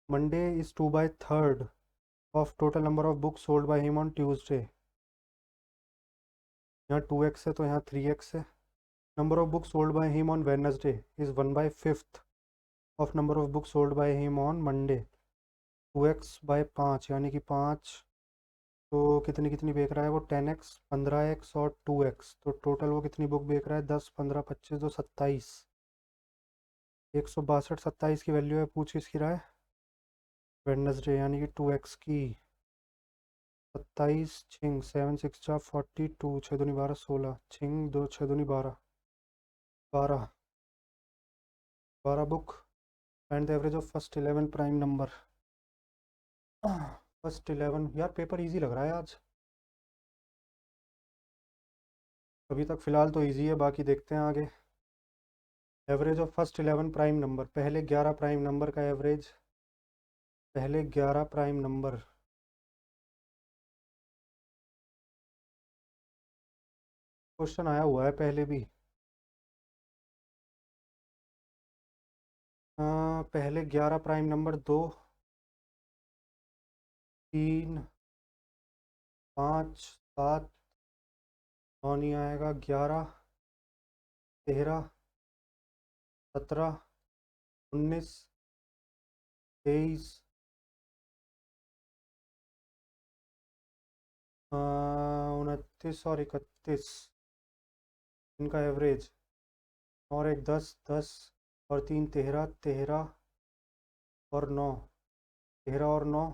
Monday is 2/3 of total number of books sold by him on Tuesday. यहाँ 2x है तो यहाँ 3x है। Number of books sold by him on Wednesday is 1/5 of number of books sold by him on Monday. 2x/5 यानी कि 5। तो कितनी कितनी बेच रहा है वो? 10x, 15x और 2x। तो टोटल वो कितनी बुक बेच रहा है? 10 15 25 2 27। 162 27 की वैल्यू है। पूछ किसकी रहा है? वेडनेसडे, यानी कि 2x की। 27 छिंग 7 6 जा 42, 6 दूनी 12, 16 छिंग 2 6 दूनी 12, 12 12 book. And the average of first 11 prime number. First 11, यार पेपर इजी लग रहा है आज। अभी तक फ़िलहाल तो इजी है, बाकी देखते हैं आगे। Average of first 11 prime number, पहले 11 प्राइम नंबर का एवरेज। पहले 11 प्राइम नंबर। क्वेश्चन आया हुआ है पहले भी। पहले 11 प्राइम नंबर 2, 3, 5, 7, 9 नहीं आएगा, 11, 13, 17, 19, 23, 29 और 31, इनका एवरेज। और एक 10 10 और 3 13, 13 और 9, 13 और 9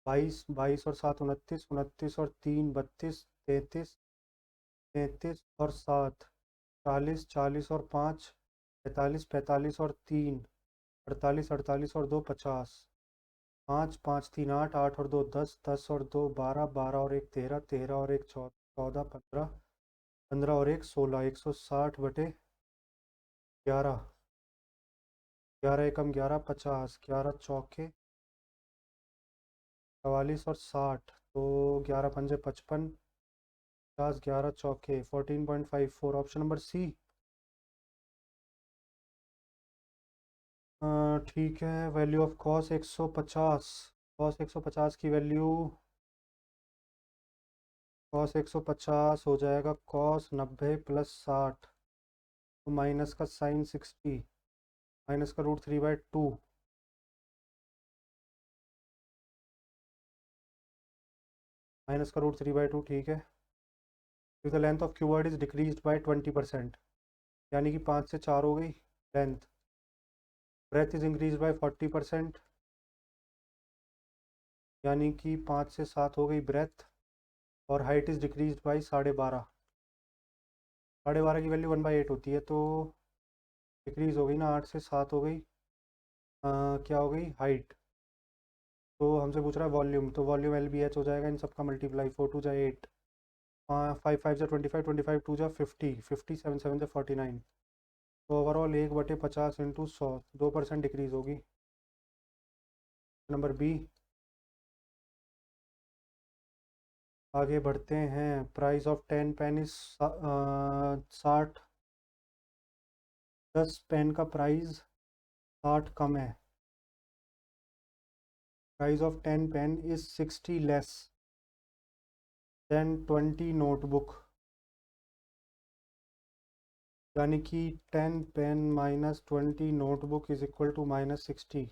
22, 22 और 7 29, 29 और 3 32, 33, 33 और 7 40, 40 और 5 45, 45 और 3 48, 48 और 2 50, 5 5 3 8, 8 और 2 10, 10 और 2 12, 12 और एक 13, 13 और एक 14, 15, 15 और एक 16, 160/11, 11 एकम 11 50, 11 चौके 44 और 60, तो 11 पंजे 55, 50 11 चौके 14.54 ऑप्शन नंबर सी। ठीक है, वैल्यू ऑफ कॉस 150, कॉस 150 की वैल्यू, कॉस 150 हो जाएगा कॉस 90 प्लस 60, तो माइनस का साइन 60, माइनस का √3/2, माइनस का √3/2। ठीक है, if the length of cuboid is decrease by 20%, यानी कि 5 से 4 हो गई length. Breadth is increase by 40%, यानी कि 5 से 7 हो गई ब्रेथ। और हाइट इज डिक्रीज बाई 12.5, 12.5 की वैल्यू 1/8 होती है, तो डिक्रीज हो गई ना, 8 से 7 हो गई। क्या हो गई हाइट। तो हमसे पूछ रहा है वॉल्यूम, तो वॉल्यूम LBH हो जाएगा इन सबका मल्टीप्लाई, 4 2 जा 8, 5 5 जा 25, 25 2 जा 50, 50 7 7 जा 49। तो ओवरऑल 1/50 इंटू 100, 2% डिक्रीज होगी। Number B. आगे बढ़ते हैं। Price of 10 pen is 60, 10 pen का प्राइस 60 कम है। Price of 10 pen is 60 less than 20 notebook, यानी कि 10 pen minus 20 notebook is equal to -60,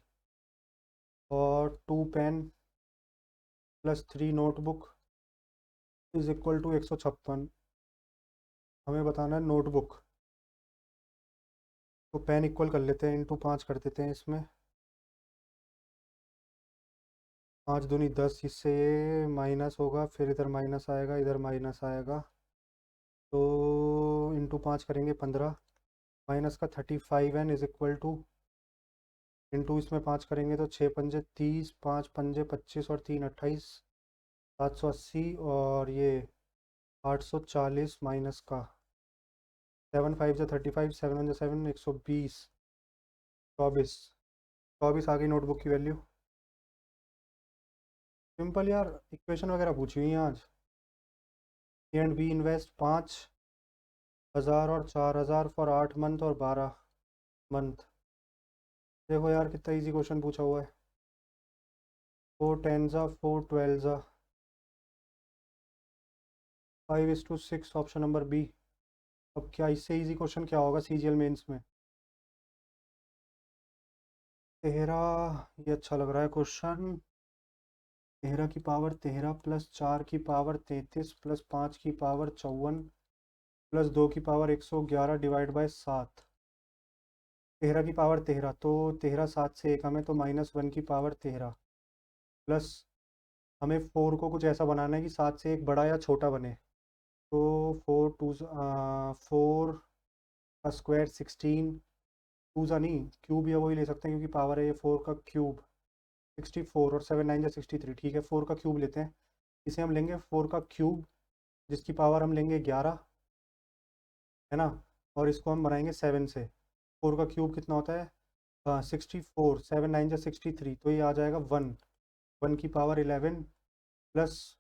और 2 pen plus 3 notebook is equal to 156। हमें बताना है नोटबुक, तो पेन इक्वल कर लेते हैं, इंटू 5 कर देते हैं इसमें, 5 दूनी 10, इससे ये माइनस होगा, फिर इधर माइनस आएगा, इधर माइनस आएगा, तो इंटू 5 करेंगे 15, माइनस का 35n is equal to, into इसमें 5 करेंगे तो 6 पंजे 30, 5 पंजे 25 और 3 28, 780, और ये 840 माइनस का 7 5 जा 35, 7 1 जा 7, 120, 24, 24 आ गई नोटबुक की वैल्यू। सिंपल यार, इक्वेशन वगैरह पूछी हुई हैं आज। A&B इन्वेस्ट 5,000 और 4,000 फॉर 8 मंथ और 12 मंथ। देखो यार कितना इजी क्वेश्चन पूछा हुआ है। 4 10 जा 4 12 जा 5:6, ऑप्शन नंबर बी। अब क्या इससे इजी क्वेश्चन क्या होगा CGL मेंस में। 13, ये अच्छा लग रहा है क्वेश्चन। 13 की पावर 13 प्लस 4 की पावर 33 प्लस 5 की पावर 54 प्लस 2 की पावर 111 डिवाइड बाय 7। 13 की पावर 13, तो 13 7 से 1 हमें, तो -1 की पावर 13 प्लस, हमें 4 को कुछ ऐसा बनाना है कि 7 से 1 बड़ा या छोटा बने, तो 4 का स्क्वायर 16, 2 ज़ा नहीं क्यूब या वही ले सकते हैं क्योंकि पावर है ये 4 का क्यूब 64, और 7 9 जा 63। ठीक है, 4 का क्यूब लेते हैं, इसे हम लेंगे 4 का क्यूब, जिसकी पावर हम लेंगे 11, है ना, और इसको हम बनाएंगे 7 से। 4 का क्यूब कितना होता है 64, 7 9 जा 63, तो ये आ जाएगा 1, 1 की पावर 11 प्लस,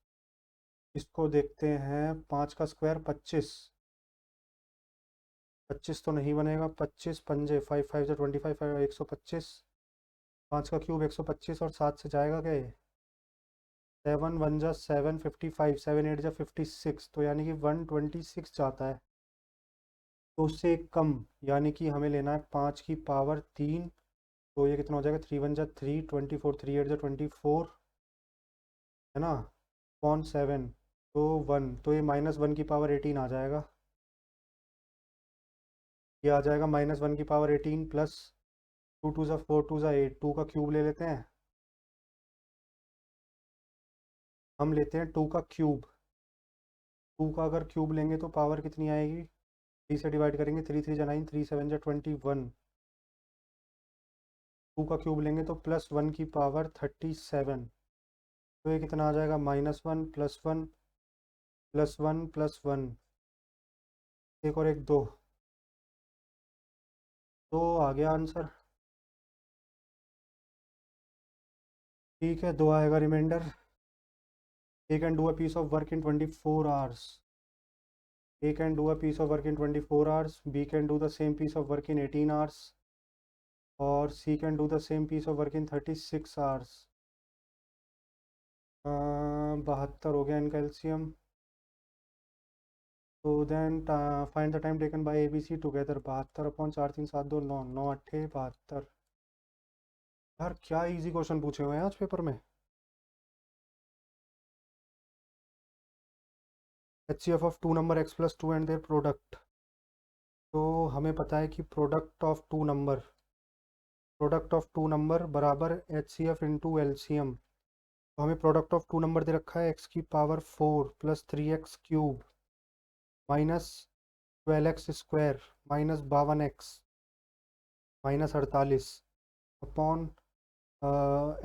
इसको देखते हैं 5 का स्क्वायर 25, 25 तो नहीं बनेगा, 25 पंजे 5 5 जा 25, 125, 5 का क्यूब 125, और 7 से जाएगा क्या ये, 7 1 जा 7 55, 7 8 जा 56, तो यानी कि 126 जाता है। तो उससे एक कम, यानी कि हमें लेना है 5 की पावर 3, तो ये कितना हो जाएगा, 3 1 जा 3, 24, 3 8 जा 24, है ना, 0.7, तो 1, तो ये -1 की पावर 18 आ जाएगा। ये आ जाएगा -1 की पावर 18 प्लस 2 2 ज़ा 4, 2 ज़ा 8, 2 का क्यूब ले लेते हैं, हम लेते हैं 2 का क्यूब। 2 का अगर क्यूब लेंगे तो पावर कितनी आएगी, 3 से डिवाइड करेंगे, 3 3 जा 9, 3 7 जा 21, 2 का क्यूब लेंगे तो +1 की पावर 37, तो ये कितना आ जाएगा, -1 +1 +1 +1, एक और एक 2, तो आ गया आंसर। ठीक है, 2 आएगा reminder. He can do a piece of work in 24 hours, A can do a piece of work in 24 hours, B can do the same piece of work in 18 hours, और C can do the same piece of work in 36 hours. 72 हो गया इनका LCM. तो then find the time taken by ABC together. 72/4 3 7 2 9 9 8 72. यार क्या easy question पूछे हुए हैं आज पेपर में. HCF of two number x + 2 and their product. तो हमें पता है कि प्रोडक्ट ऑफ टू नंबर बराबर HCF इंटू LCM. तो हमें प्रोडक्ट ऑफ टू नंबर दे रखा है x⁴ + 3x³ -12x² -52x -48 upon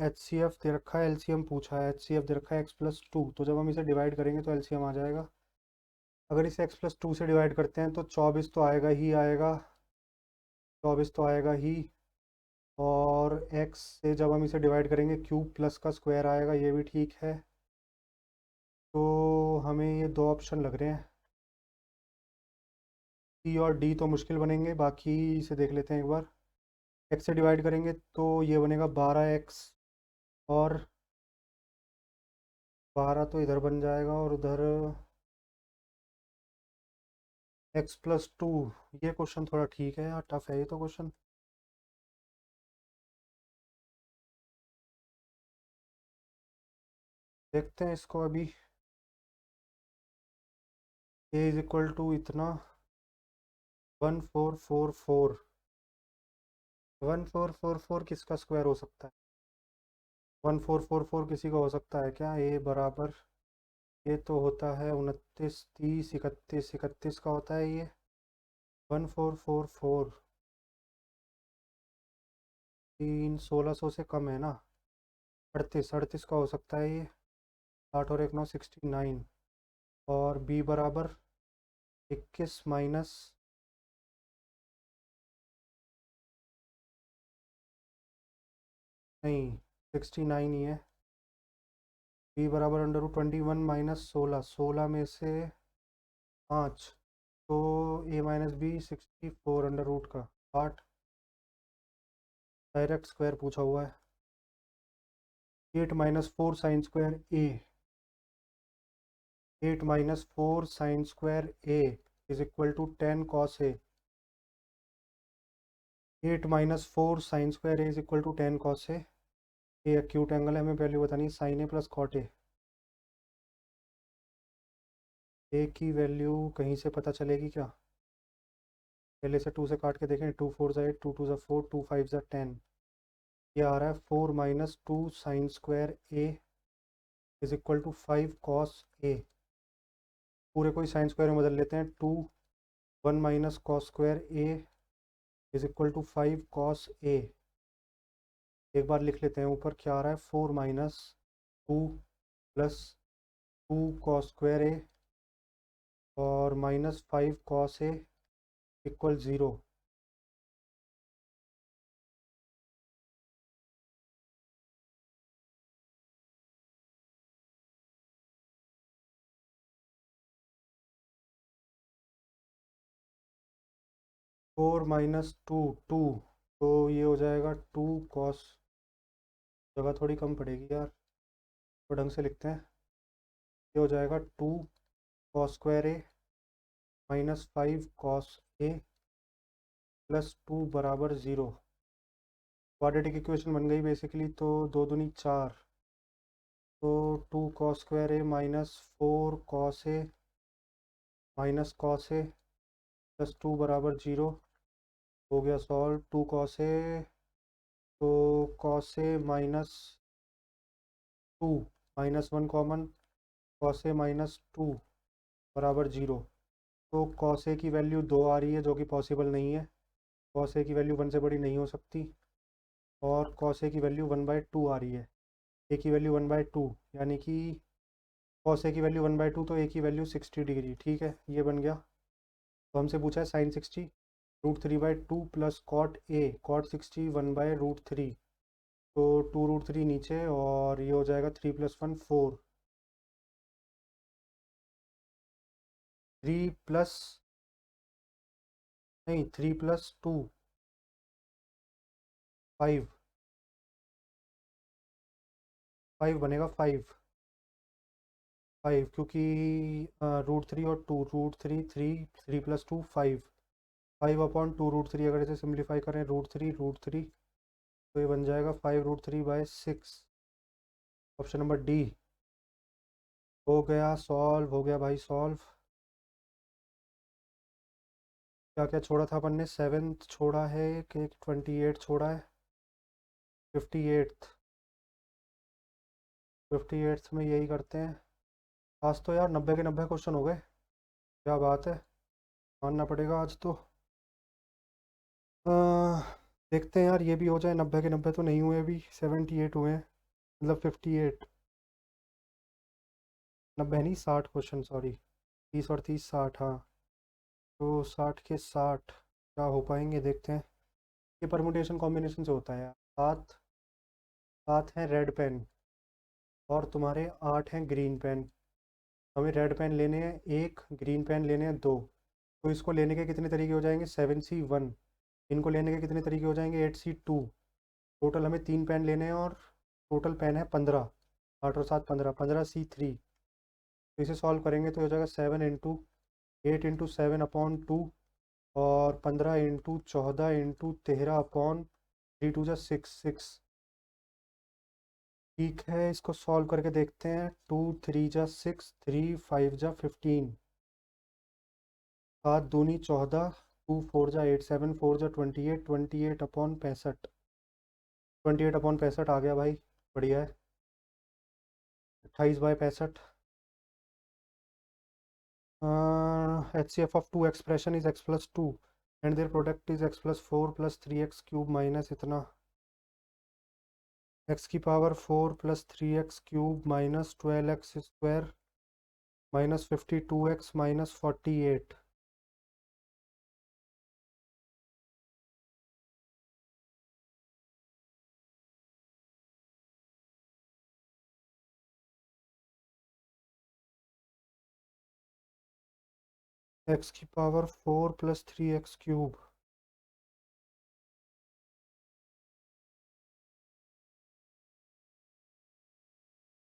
HCF दे रखा है, LCM पूछा है, HCF दे रखा है x + 2. तो जब हम इसे डिवाइड करेंगे तो LCM आ जाएगा. अगर इसे x + 2 से डिवाइड करते हैं तो 24 तो आएगा ही आएगा, 24 तो आएगा ही. और x से जब हम इसे डिवाइड करेंगे क्यूब प्लस का स्क्वायर आएगा, ये भी ठीक है. तो हमें ये दो ऑप्शन लग रहे हैं. C और D तो मुश्किल बनेंगे, बाकी इसे देख लेते हैं एक बार. x से डिवाइड करेंगे तो ये बनेगा 12x, और 12 तो इधर बन जाएगा और उधर x + 2. ये क्वेश्चन थोड़ा ठीक है यार, टफ है ये तो क्वेश्चन. देखते हैं इसको अभी. a = इतना 1444. 1444 किसका स्क्वायर हो सकता है? 1444 किसी का हो सकता है क्या? a बराबर, ये तो होता है 29 30 31 31 का होता है ये. 1444 3 1600 से कम है ना. 38 का हो सकता है ये. 8 और 1 9 69. और b बराबर 21 माइनस, नहीं 69 ही है. b बराबर √21 - 16, 16 में से 5, तो a - b 64 अंडर रूट का 8. डायरेक्ट स्क्वायर पूछा हुआ है. 8 - 4 sine square a, 8 - 4 sine square a = 10 cos a. 8 - 4 sine square a = 10 cos a. ये एक्यूट एंगल है, हमें वैल्यू बतानी है sin a + cot a. a की वैल्यू कहीं से पता चलेगी क्या? पहले से 2 से काट के देखें. 2 4 8, 2 2 4, 2 5 10. ये आ रहा है 4 - 2 sine square a = 5 cos a. पूरे को ही साइन स्क्वायर में बदल लेते हैं. 2 1 - cos square a = 5 cos a. एक बार लिख लेते हैं. ऊपर क्या आ रहा है? 4 - 2 + 2 cos स्क्वायर a और -5 cos a = 0. 4 - 2 2, तो ये हो जाएगा 2 cos. जगह थोड़ी कम पड़ेगी यार, तो ढंग से लिखते हैं. ये हो जाएगा 2 cos square a -5 cos a + 2 बराबर 0. क्वाड्रेटिक इक्वेशन बन गई बेसिकली. तो 2 दूनी 4, तो 2 cos square a -4 cos a -cos a + 2 बराबर 0. हो गया सॉल्व. 2 cos a, तो cos a -2 -1 common, cos a -2 बराबर 0. तो cos a की वैल्यू 2 आ रही है, जो कि पॉसिबल नहीं है. cos a की वैल्यू 1 से बड़ी नहीं हो सकती. और cos a की वैल्यू 1/2 आ रही है. a की वैल्यू 1/2, यानी कि cos a की वैल्यू 1/2, तो a की वैल्यू 60 डिग्री. ठीक है, ये बन गया. तो हमसे पूछा है sin 60 √3/2 + cot a cot 60 1/√3. तो 2√3 नीचे, और ये हो जाएगा 3 + 1 4. 3 + नहीं 3 + 2 5 5 बनेगा 5 क्योंकि √3 और 2 √3 3 3 + 2 5 5/2 √3 अगर इसे सिंप्लीफाई करें √3 तो ये बन जाएगा 5√3/6। ऑप्शन नंबर डी हो गया सॉल्व, हो गया भाई सॉल्व। क्या क्या छोड़ा था अपन ने? 7th छोड़ा है कि 28 छोड़ा है? 58th। 58th में यही करते हैं। आज तो यार 90 के 90 क्वेश्चन हो गए, क्या बात है, मानना पड़ेगा आज तो। अह, देखते हैं यार ये भी हो जाए। 90 के 90 तो नहीं हुए अभी, 78 हुए हैं, मतलब 58। 90 नहीं 60 क्वेश्चन, सॉरी। 30 और 30 60, हाँ। तो 60 के 60 क्या हो पाएंगे, देखते हैं। ये परमुटेशन कॉम्बिनेशन से होता है यार। 7 7 हैं रेड पेन और तुम्हारे 8 हैं ग्रीन पेन। हमें रेड पेन लेने हैं 1, ग्रीन पेन लेने हैं 2। तो इसको लेने के कितने तरीके हो जाएंगे? 7C1। इनको लेने के कितने तरीके हो जाएंगे? 8C2। टोटल हमें 3 पेन लेने हैं और टोटल पेन है 15। 8 और 7 15, 15C3। तो इसे सॉल्व करेंगे तो हो जाएगा 7 × 8 × 7/2 और 15 × 14 × 13/3 2 6 6। ठीक है, इसको सॉल्व करके देखते हैं। 2 3 जा 6, 3 5 जा 15, 7 दूनी 14, 2 4 जा 8, 7 4 जा 28, 28/65। 28/65 आ गया भाई, बढ़िया है। 28/65। HCF of two expression is x + 2 and their product is x + 4 + 3x³ minus इतना, x⁴ + 3x³ minus 12x² minus 52x minus 48। x⁴ + 3x³,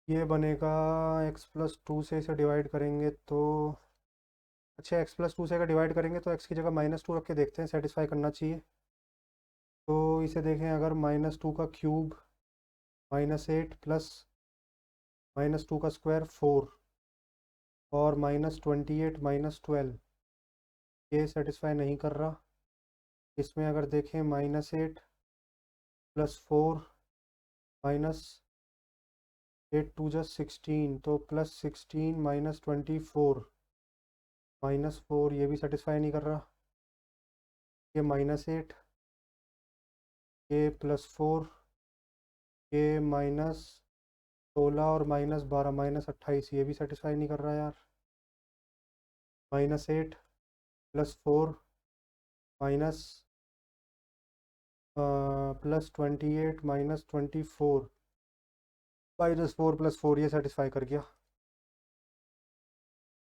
ये बनेगा x + 2 से इसे डिवाइड करेंगे तो, अच्छा x + 2 से अगर डिवाइड करेंगे तो x की जगह -2 रख के देखते हैं, सेटिस्फाई करना चाहिए। तो इसे देखें, अगर -2 का क्यूब -8 प्लस -2 का स्क्वायर 4 और -28 -12, ये सेटिस्फाई नहीं कर रहा। इसमें अगर देखें -8 + 4 -8 2 जा 16, तो +16 -24 -4, ये भी सेटिस्फाई नहीं कर रहा। ये -8, ये +4, ये -16 और -12 -28, ये भी सेटिस्फाई नहीं कर रहा यार। -8 + 4 माइनस +28 -24 -4 + 4, ये सेटिस्फाई कर गया।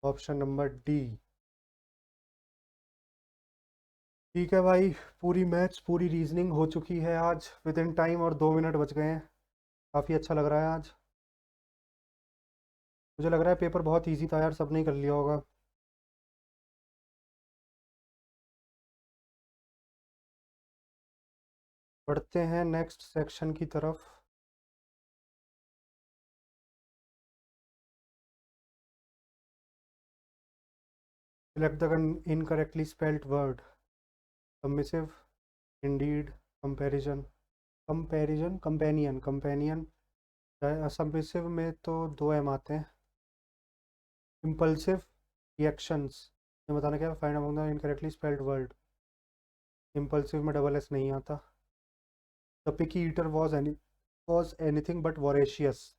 Option number D. ठीक है भाई, पूरी मैथ्स पूरी रीजनिंग हो चुकी है आज विद इन टाइम, और 2 मिनट बच गए हैं। काफ़ी अच्छा लग रहा है आज। मुझे लग रहा है पेपर बहुत इजी था यार, सबने ही कर लिया होगा। बढ़ते हैं नेक्स्ट सेक्शन की तरफ। Select the incorrectly spelled word. Submissive, Indeed, comparison, comparison, companion, companion. Submissive में तो 2 एम आते हैं। इम्पल्सिव रिएक्शंस, ये बताना क्या, find among the incorrectly spelled word. Impulsive में डबल एस नहीं आता। The picky eater was anything but voracious.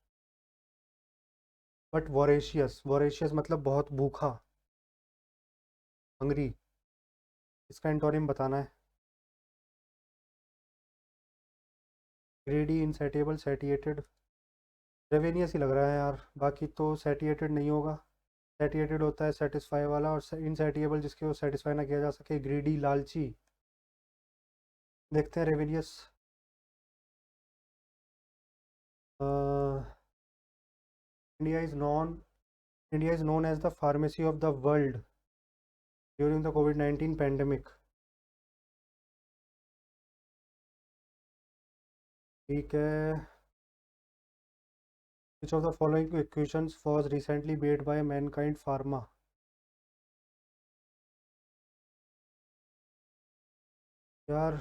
But voracious, voracious मतलब बहुत भूखा, हंगरी। इसका एंटोनिम बताना है। ग्रेडी, इनसैटिएबल, सैटिएटेड। रेवेनियस ही लग रहा है यार, बाकी तो सैटिएटेड नहीं होगा। सेटिएटेड होता है सेटिस्फाई वाला, और इनसेटिएबल जिसके वो सेटिस्फाई ना किया जा सके, ग्रीडी लालची। देखते हैं ravenous. India is non India is known as the pharmacy of the world during the कोविड-19 पैंडेमिक। ठीक है। Which of the following equations was recently made by Mankind Pharma? यार,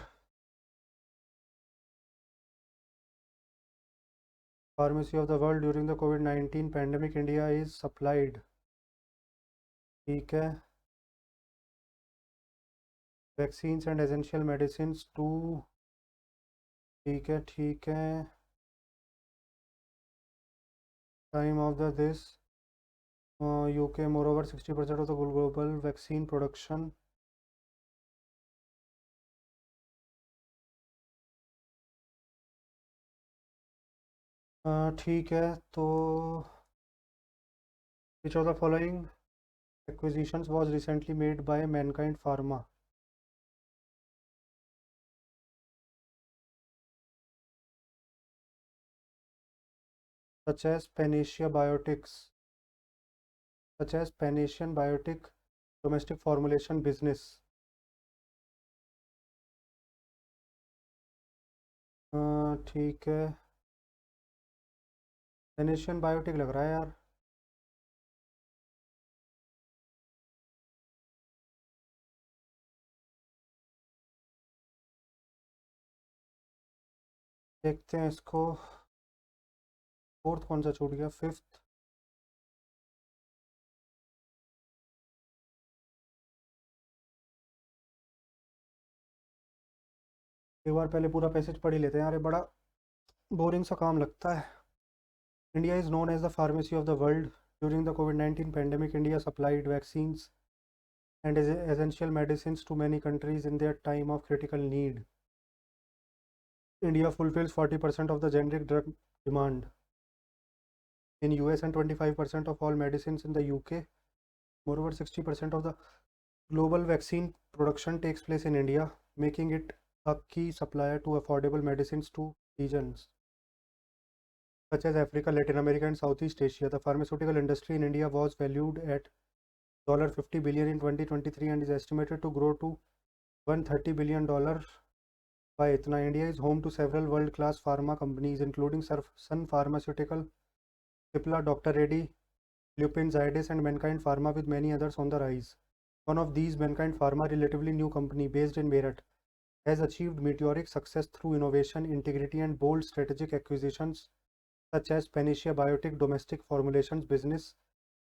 pharmacy of the world during the COVID-19 pandemic, India is supplied। ठीक है। Vaccines and essential medicines to। ठीक है, ठीक है। Time of the this UK moreover 60% of the global vaccine production। ठीक है। तो which of the following acquisitions was recently made by Mankind Pharma? Such as Panacea Biotics, such as Panacea Biotic domestic formulation business। ठीक है। पेनेशियन biotic लग रहा है यार। देखते हैं इसको। फोर्थ कौन सा छूट गया, फिफ्थ। एक बार पहले पूरा पैसेज पढ़ ही लेते हैं यार, ये बड़ा बोरिंग सा काम लगता है। India is known as the pharmacy of the world during the कोविड-19 pandemic. India supplied vaccines and essential medicines to many countries in their time of critical need. India fulfills 40% of the generic drug demand in US and 25% of all medicines in the UK. Moreover, 60% of the global vaccine production takes place in India, making it a key supplier to affordable medicines to regions such as Africa, Latin America, and Southeast Asia. The pharmaceutical industry in India was valued at $50 billion in 2023 and is estimated to grow to $130 billion by itna. India is home to several world-class pharma companies, including Sun Pharmaceutical, Cipla, Dr. Reddy, Lupin, Zydus, and Mankind Pharma, with many others on the rise. One of these, Mankind Pharma, relatively new company based in Meerut, has achieved meteoric success through innovation, integrity, and bold strategic acquisitions such as Panacea Biotic domestic formulations business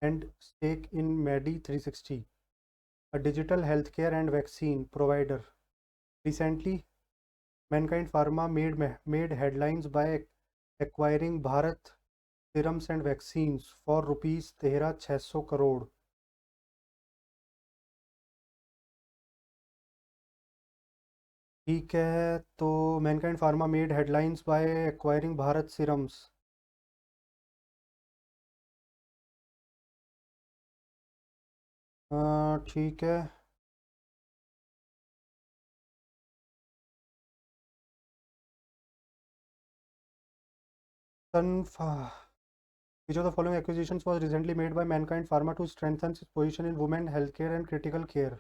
and stake in Medi360, a digital healthcare and vaccine provider. Recently, Mankind Pharma made headlines by acquiring Bharat Serums and Vaccines for rupees 13,600 crore। ठीक है। तो Mankind Pharma made headlines by acquiring Bharat Serums. ठीक है। Which of the following acquisitions was recently made by Mankind Pharma to strengthen its position in women healthcare and critical care?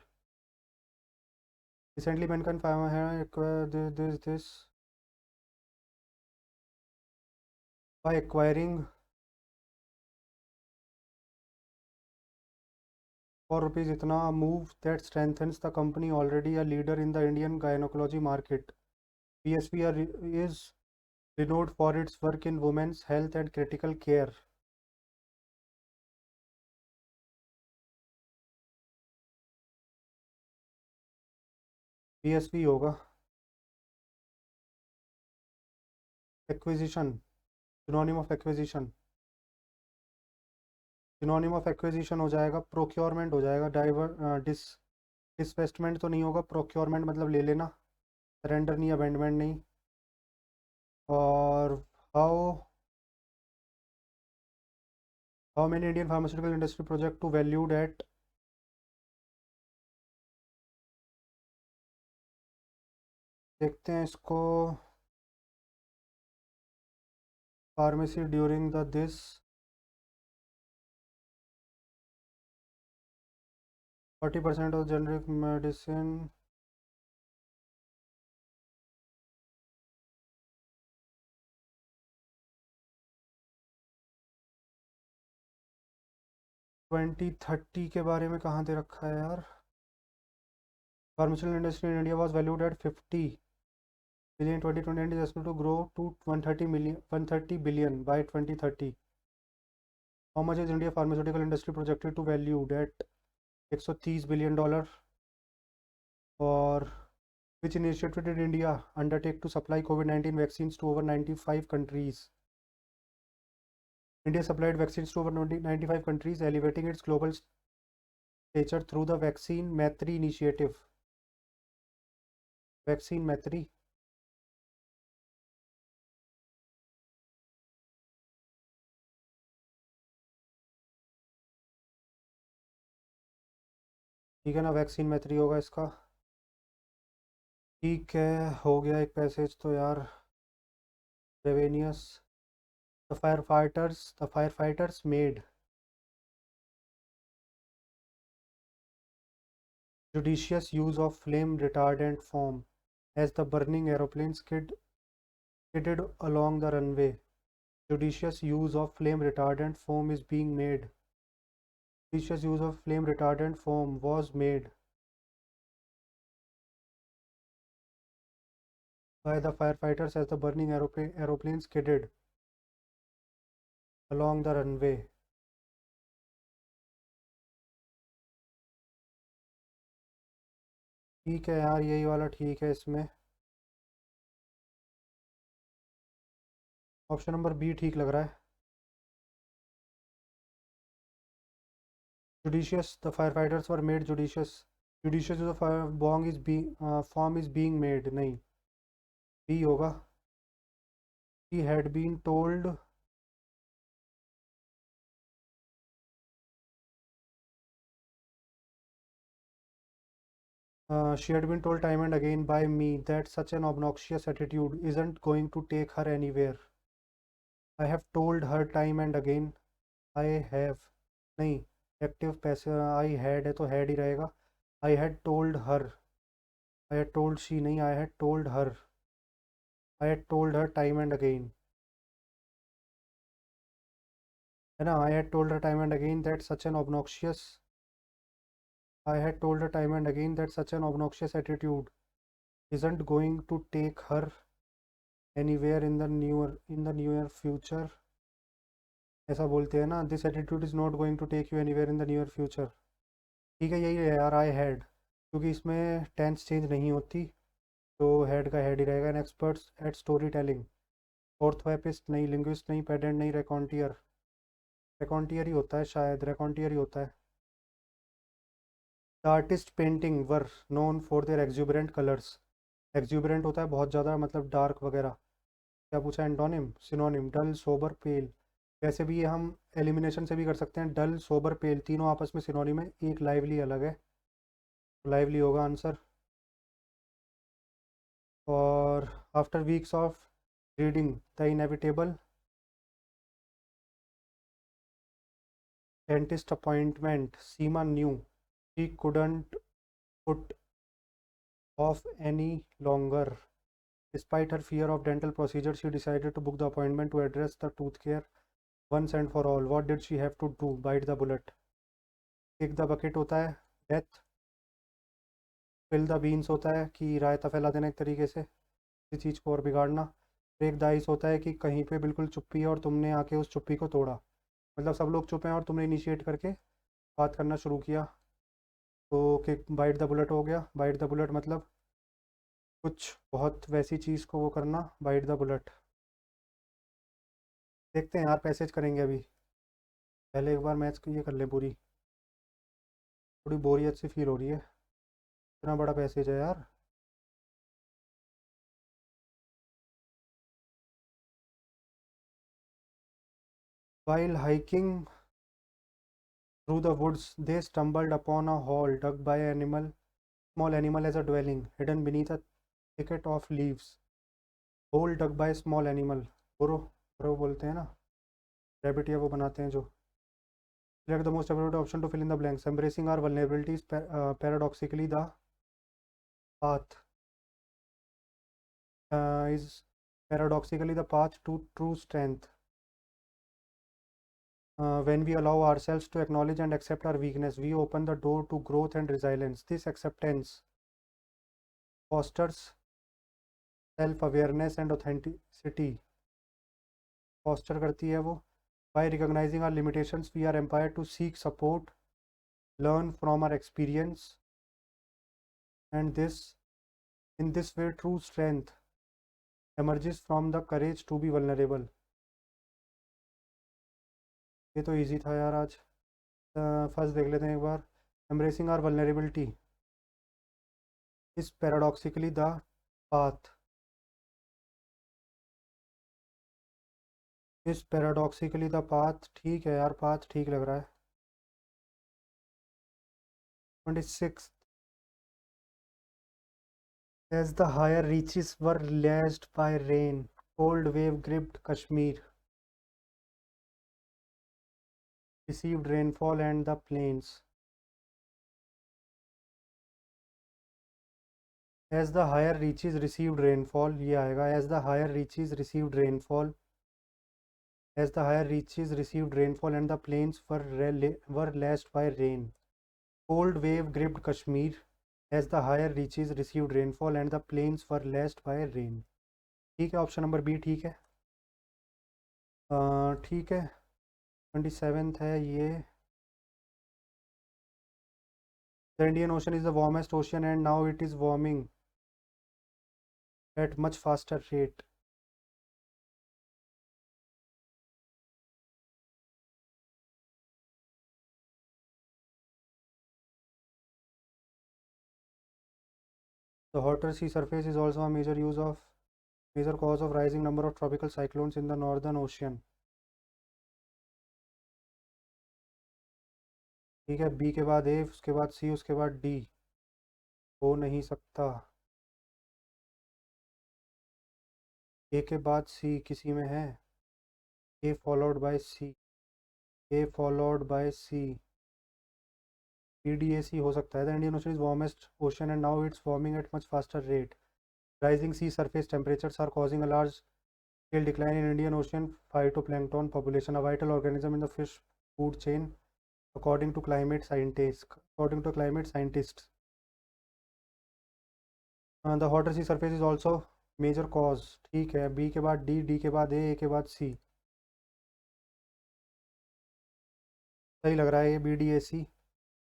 Recently, Mankind Pharma has acquired this by acquiring for rupees itna, a move that strengthens the company already a leader in the Indian gynecology market. PSV is renowned for its work in women's health and critical care. PSV होगा। Acquisition, synonym of acquisition, synonym of acquisition हो जाएगा procurement, हो जाएगा डिसवेस्टमेंट तो नहीं होगा, procurement मतलब ले लेना, सरेंडर नहीं, अबेंडमेंट नहीं। और how how many Indian pharmaceutical industry project to valued at, देखते हैं इसको, pharmacy during the this 40% of generic medicine, 2030 के बारे में कहाँ दे रखा है यार। Pharmaceutical industry in India was valued at 50 billion 2020 and is expected to grow to 130 billion by 2030. How much is India pharmaceutical industry projected to valued at $130 billion? और which initiative did India undertake to supply COVID-19 vaccines to over 95 countries? India supplied vaccines to over 95 countries, elevating its global stature through the Vaccine Maitri initiative. Vaccine Maitri. ठीक है ना, vaccine मैत्री होगा इसका। ठीक है, हो गया एक पैसेज तो यार। रेवेनियस, the firefighters made judicious use of flame retardant foam as the burning aeroplane skidded along the runway. Judicious use of flame retardant foam is being made. Judicious use of flame retardant foam was made by the firefighters as the burning aeroplane skidded along the runway. ठीक है यार, यही वाला ठीक है इसमें। Option number B ठीक लग रहा है। Judicious, the firefighters were made judicious. Judicious use of fire bong is being form is being made. नहीं, बी होगा। He had been told, she had been told time and again by me that such an obnoxious attitude isn't going to take her anywhere. I have told her time and again. I have, नहीं, active passive I had है तो had he रहेगा। I had told her, I had told she नहीं, I had told her, I had told her time and again, है ना। I had told her time and again that such an obnoxious, I had told her time and again that such an obnoxious attitude isn't going to take her anywhere in the near future. ऐसा बोलते हैं ना, this attitude is not going to take you anywhere in the near future. ठीक है, यही है यार, I had, क्योंकि इसमें टेंस चेंज नहीं होती तो हेड का हेड ही रहेगा। An experts at story telling, orthoepist नहीं, लिंग्विस्ट नहीं, पेडेंट नहीं, रेकॉन्टियर, रेकॉन्टियर ही होता है शायद, रेकॉन्टियर ही होता है। The artist painting were known for their exuberant colours. Exuberant होता है बहुत ज़्यादा, मतलब डार्क वगैरह। क्या पूछा, antonym, synonym, dull, sober, pale. वैसे भी ये हम एलिमिनेशन से भी कर सकते हैं। डल, सोबर, पेल तीनों आपस में सिनोनिम है, एक लाइवली अलग है, लाइवली होगा आंसर। और after weeks of reading the inevitable dentist appointment, Seema knew she couldn't put off any longer. Despite her fear of dental procedure, she decided to book the appointment to address the tooth care once and for all. What did she have to do? Bite the bullet. Kick the bucket होता है death. Fill the beans होता है कि रायता फैला देना एक तरीके से किसी चीज़ को और बिगाड़ना। ब्रेक द आइस होता है कि कहीं पे बिल्कुल चुप्पी है और तुमने आके उस चुप्पी को तोड़ा, मतलब सब लोग चुप हैं और तुमने इनिशिएट करके बात करना शुरू किया। तो किक, बाइट द बुलेट हो गया। बाइट द बुलेट मतलब कुछ बहुत वैसी चीज़ को वो करना, बाइट द बुलेट। देखते हैं यार, पैसेज करेंगे अभी, पहले एक बार मैथ्स को ये कर ले पूरी, थोड़ी बोरियत सी फील हो रही है, इतना बड़ा पैसेज है यार। While hiking Through the woods they stumbled upon a hole dug by an small animal as a dwelling, hidden beneath a thicket of leaves. Hole dug by small animal, burrow, burrow बोलते हैं ना, rabbit या वो बनाते हैं जो. Select the most appropriate option to fill in the blanks. Embracing our vulnerabilities, paradoxically the path is paradoxically the path to true strength. When we allow ourselves to acknowledge and accept our weakness, we open the door to growth and resilience. This acceptance fosters self-awareness and authenticity. Foster करती है वो. By recognizing our limitations, we are empowered to seek support, learn from our experience, and in this way, true strength emerges from the courage to be vulnerable. ये तो easy था यार आज. First देख लेते हैं एक बार. Embracing our vulnerability is paradoxically the path. Is paradoxically the path. ठीक है यार, path ठीक लग रहा है. 26. As the higher reaches were lashed by rain, cold wave gripped Kashmir, received rainfall and the plains. As the higher reaches received rainfall, ये आएगा. As the higher reaches received rainfall, as the higher reaches received rainfall and the plains were lashed by rain. Cold wave gripped Kashmir. As the higher reaches received rainfall and the plains were lashed by rain. ठीक है, option number B ठीक है. ठीक है. 27th है ये. The Indian Ocean is the warmest ocean and now it is warming at much faster rate. The hotter sea surface is also a major cause of rising number of tropical cyclones in the northern ocean. ठीक है, B के बाद ए, उसके बाद सी, उसके बाद D. हो नहीं सकता. ए के बाद सी किसी में है. A followed by C. A followed by C. PDAC हो सकता है. The Indian Ocean is warmest ocean and now it's warming at much faster rate. Rising sea surface temperatures are causing a large scale decline in Indian Ocean phytoplankton population, a vital organism in the fish food chain, according to climate scientists. The hotter sea surface is also major cause. ठीक है, B के बाद D, D के बाद ए के बाद सी. सही लग रहा है ये BDAC.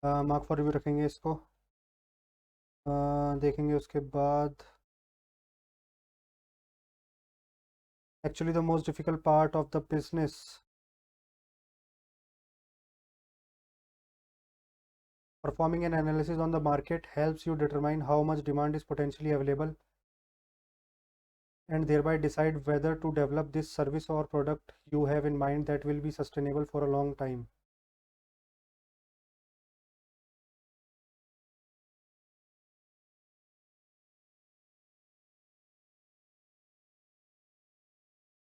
मार्क फॉर रिव्यू रखेंगे इसको. देखेंगे उसके बाद. Actually the most difficult part of the business. Performing an analysis on the market helps you determine how much demand is potentially available and thereby decide whether to develop this service or product you have in mind that will be sustainable for a long time.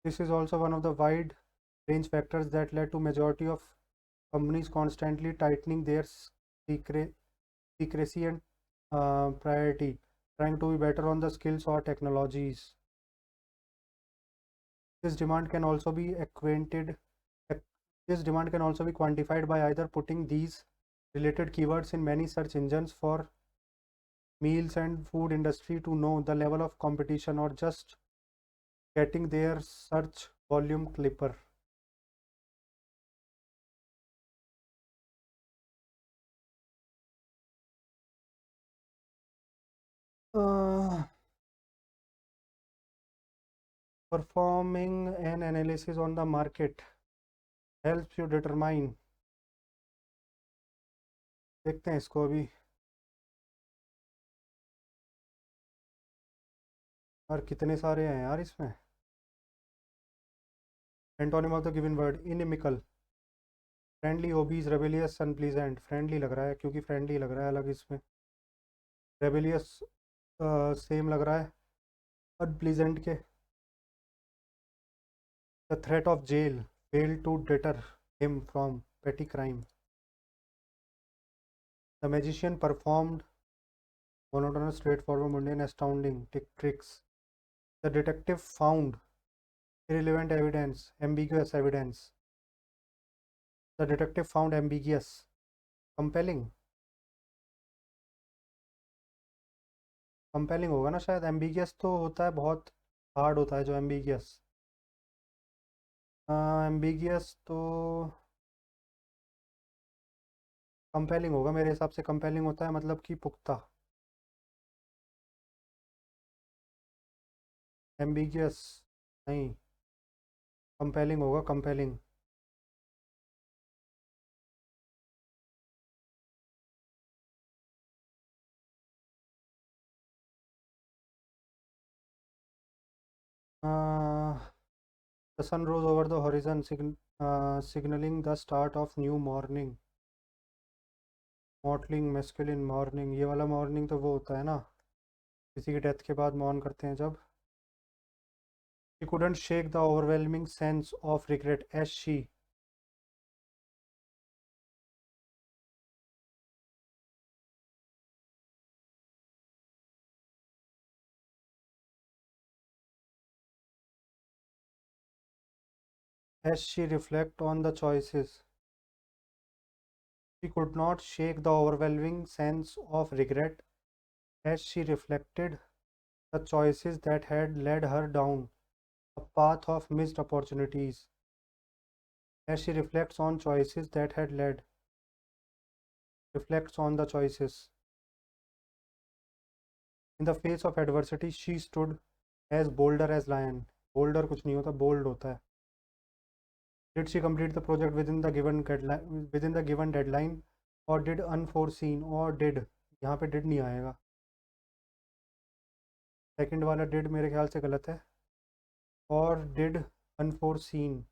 This is also one of the wide range factors that led to majority of companies constantly tightening their secrecy and priority, trying to be better on the skills or technologies. This demand can also be quantified by either putting these related keywords in many search engines for meals and food industry to know the level of competition, or just getting their search volume clipper. Performing an analysis on the market helps you determine. देखते हैं इसको अभी. और कितने सारे हैं यार इसमें. Antonym of the given word: inimical. Friendly, obese, rebellious, unpleasant. Friendly लग रहा है क्योंकि फ्रेंडली लग रहा है अलग इसमें। रेबेलियस सेम लग रहा है अनप्लीजेंट के। The threat of jail failed to deter him from petty crime. The magician performed monotonous, straightforward, mundane, astounding tricks. The detective found irrelevant evidence, ambiguous evidence. The detective found ambiguous, compelling, compelling होगा ना शायद। ambiguous तो होता है बहुत hard होता है जो ambiguous। ambiguous तो कंपेलिंग होगा मेरे हिसाब से। कंपेलिंग होता है मतलब कि पुख्ता। एम्बिगियस नहीं, कंपेलिंग होगा, compelling. The sun rose over the horizon, signaling the start of new morning. मॉर्टलिंग, मेस्कुलिन, मॉर्निंग। ये वाला मॉर्निंग तो वो होता है ना, किसी की डेथ के बाद मॉर्न करते हैं जब। She couldn't shake the overwhelming sense of regret as she reflect on the choices. She could not shake the overwhelming sense of regret as she reflected the choices that had led her down a path of missed opportunities. As she reflects on the choices. In the face of adversity, she stood as bolder as lion. Bolder कुछ नहीं होता, bold होता है। Did she complete the project within the given deadline, or did unforeseen, or did, यहाँ पे did नहीं आएगा। Second वाला did मेरे ख्याल से गलत है। और did unforeseen,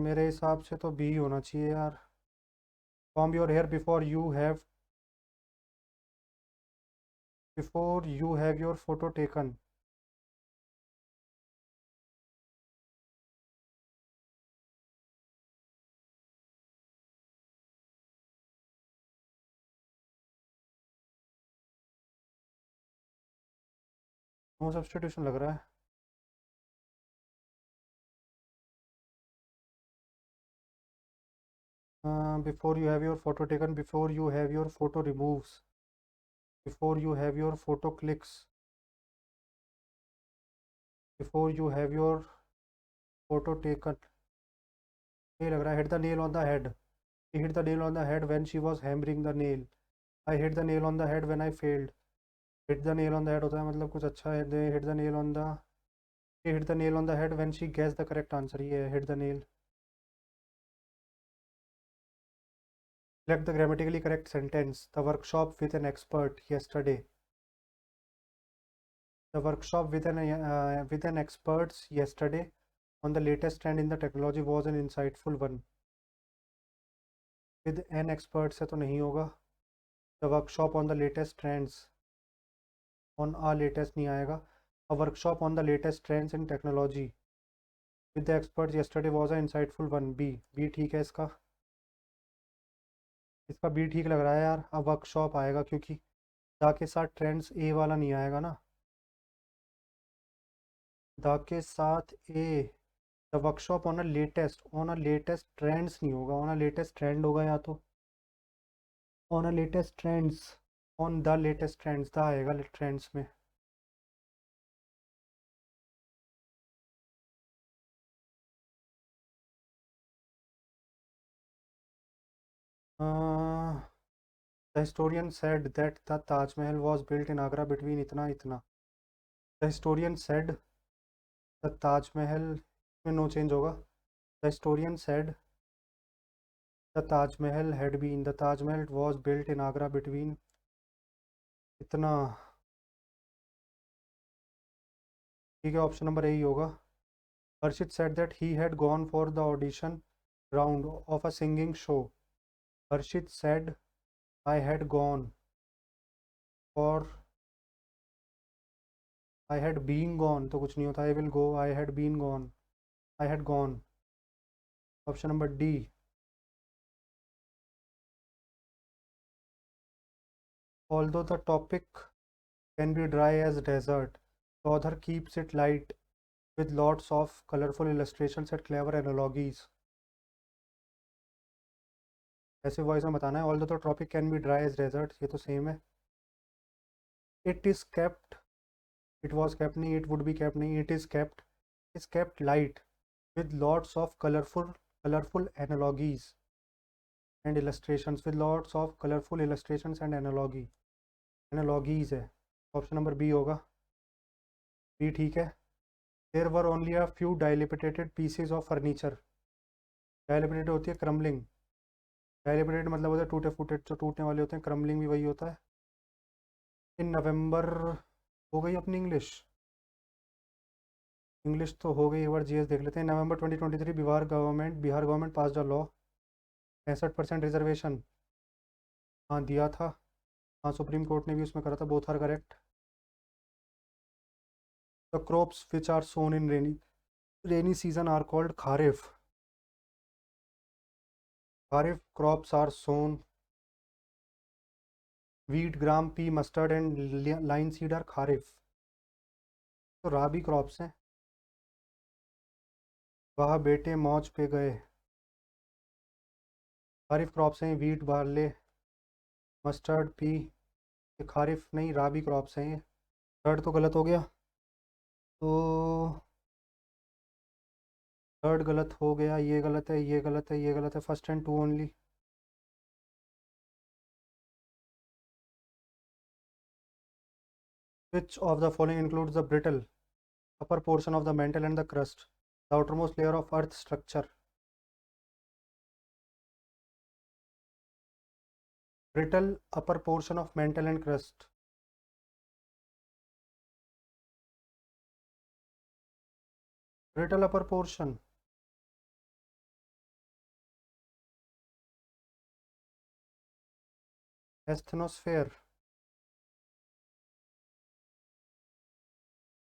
मेरे हिसाब से तो बी होना चाहिए यार। Comb your hair before you have your photo taken. No substitution लग रहा है। Before you have your photo taken, before you have your photo removes, before you have your photo clicks, before you have your photo taken। ये लग रहा है hit the nail on the head. She hit the nail on the head when she was hammering the nail. I hit the nail on the head when I failed. Hit the nail on the head होता है मतलब कुछ अच्छा है। They hit the nail on the She hit the nail on the head when she guessed the correct answer. ये hit the nail. Select the grammatically correct sentence. The workshop with an expert yesterday. The workshop with an experts yesterday on the latest trend in the technology was an insightful one. With an expert से तो नहीं होगा। The workshop on the latest trends, on a latest नहीं आएगा। A workshop on the latest trends in technology with the experts yesterday was an insightful one. B ठीक है इसका। इसका बी ठीक लग रहा है यार। अब वर्कशॉप आएगा क्योंकि दा के साथ ट्रेंड्स ए वाला नहीं आएगा ना। दा के साथ a, the workshop on a latest trends नहीं होगा। ऑन अ लेटेस्ट ट्रेंड होगा या तो on a latest trends, on the latest trends the आएगा ट्रेंड्स में। The historian said that the Taj Mahal was built in Agra between इतना इतना। The historian said the Taj Mahal में नो चेंज होगा। The historian said the Taj Mahal had been, the Taj Mahal was built in Agra between इतना, ठीक है, option number ए ही होगा। हर्षित said that he had gone for the audition round of a singing show. Harshit said I had gone for, I had been gone तो कुछ नहीं होता, I will go, I had been gone, I had gone। Option number D. Although the topic can be dry as desert, the author keeps it light with lots of colorful illustrations and clever analogies। ऐसे voice में बताना है। Although the topic can be dry as desert, ये तो same है। It is kept, it was kept नहीं, it would be kept नहीं, it is kept light with lots of colorful analogies and illustrations, with lots of colorful illustrations and analogies है। Option number B होगा। B ठीक है। There were only a few dilapidated pieces of furniture. Dilapidated होती है crumbling, डायलिपिटेड मतलब होता है टूटे फूटे, जो टूटने वाले होते हैं, क्रम्बलिंग भी वही होता है। इन नवंबर, हो गई अपनी इंग्लिश, इंग्लिश तो हो गई, एक बार जीएस देख लेते हैं। नवंबर 2023 Bihar government pass the law 65% reservation. हाँ दिया था, हाँ सुप्रीम कोर्ट ने भी उसमें करा था, both are correct. The crops which are sown in rainy season are called kharif. Kharif crops are sown, wheat, gram, pea, mustard and linseed are kharif. तो राबी क्रॉप्स हैं। वह बेटे मौज पे गए, खारिफ क्रॉप्स हैं। वीट, बार्ले, मस्टर्ड, पी, ये खारिफ नहीं, राबी क्रॉप्स हैं ये। थर्ड तो गलत हो गया, तो थर्ड गलत हो गया, ये गलत है, ये गलत है, ये गलत है, first and two only. Which of the following includes the brittle upper portion of the mantle and the crust, the outermost layer of earth structure? Brittle upper portion of mantle and crust. Brittle upper portion, asthenosphere।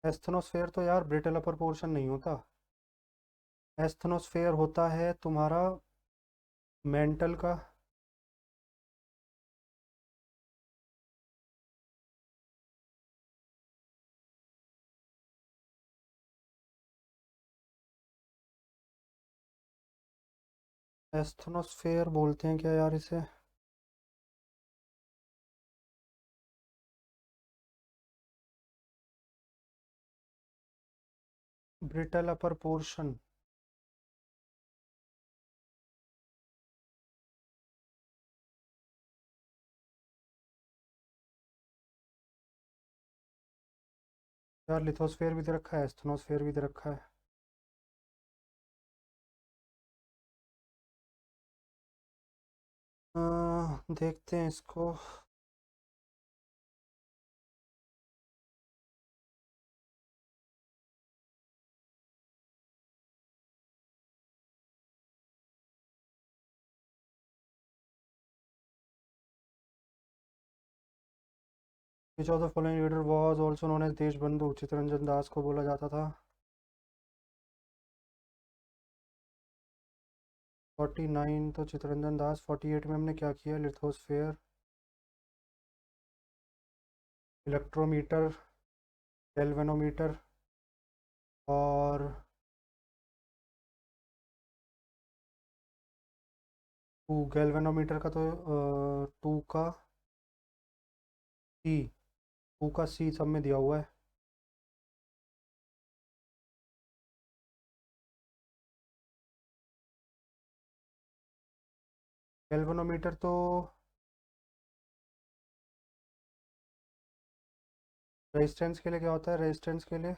एस्थनोस्फेयर तो यार brittle upper portion नहीं होता, एस्थनोस्फेयर होता है तुम्हारा mental का। एस्थनोस्फेयर बोलते हैं क्या यार इसे? ब्रिटल अपर पोर्शन, यार लिथोस्फेयर भी दे रखा है, एस्थनोस्फेयर भी दे रखा है। देखते हैं इसको। Which of the following leader was also known as Deshbandhu? Chittaranjan Das को बोला जाता था। 49 तो चित्तरंजन दास, 48 में हमने क्या किया? लिथोस्फेयर, इलेक्ट्रोमीटर, गैल्वेनोमीटर और टू। गैल्वेनोमीटर का तो टू का सी, टू का सी सब में दिया हुआ है। गैल्वेनोमीटर तो रेजिस्टेंस के लिए क्या होता है? रेजिस्टेंस के लिए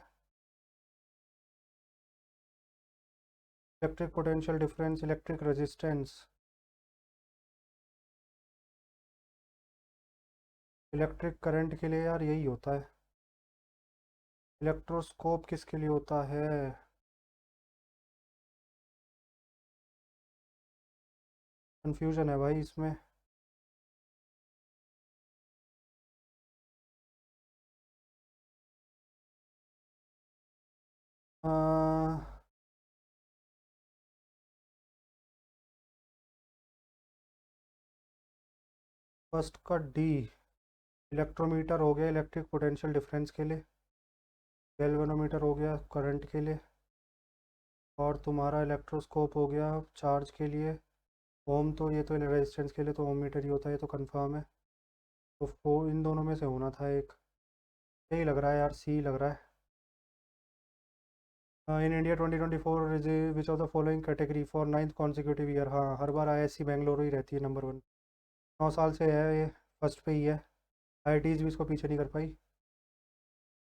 electric potential difference, electric resistance, electric current के लिए यार यही होता है। इलेक्ट्रोस्कोप किसके लिए होता है? कंफ्यूजन है भाई इसमें। फर्स्ट का डी। इलेक्ट्रोमीटर हो गया इलेक्ट्रिक पोटेंशियल डिफरेंस के लिए। गैल्वेनोमीटर हो गया करंट के लिए। और तुम्हारा इलेक्ट्रोस्कोप हो गया चार्ज के लिए। ओम तो ये तो रेजिस्टेंस के लिए तो ओम मीटर ही होता है, ये तो कंफर्म है। तो इन दोनों में से होना था एक। यही लग रहा है यार, सी लग रहा है। In India 2024 which of the following category for ninth consecutive year. हाँ, हर बार आईआईएससी बेंगलुरु ही रहती है नंबर वन। 9 साल से है ये, फर्स्ट पे ही है। आईआईटीज भी इसको पीछे नहीं कर पाई।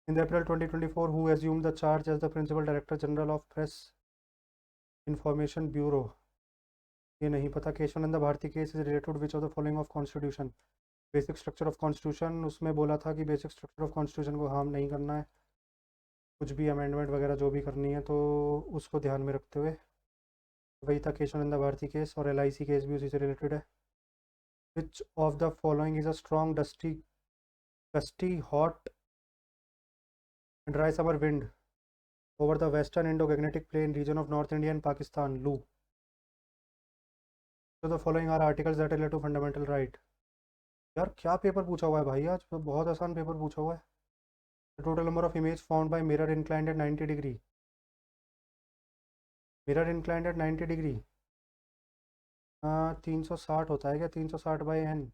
In the April 2024 who assume the charge as the principal director general of press information bureau. ये नहीं पता। Keshavananda Bharati case is related which of the following of constitution. Basic structure of constitution, उसमें बोला था कि बेसिक स्ट्रक्चर ऑफ कॉन्स्टिट्यूशन को harm नहीं करना है, कुछ भी अमेंडमेंट वगैरह जो भी करनी है तो उसको ध्यान में रखते हुए। वही था केशवानंद भारती केस, और एलआईसी केस भी उसी से रिलेटेड है। Which of the following is a strong dusty hot dry summer wind over the western Indo Gangetic plain region of north India and Pakistan. Loo. तो the following are articles that relate to fundamental right. यार क्या paper पूछा हुआ है भाई, आज तो बहुत आसान पेपर पूछा हुआ है। The total number of image found by mirror inclined at 90 degree. Mirror inclined at 90 degree. 360 होता है क्या? 360/n।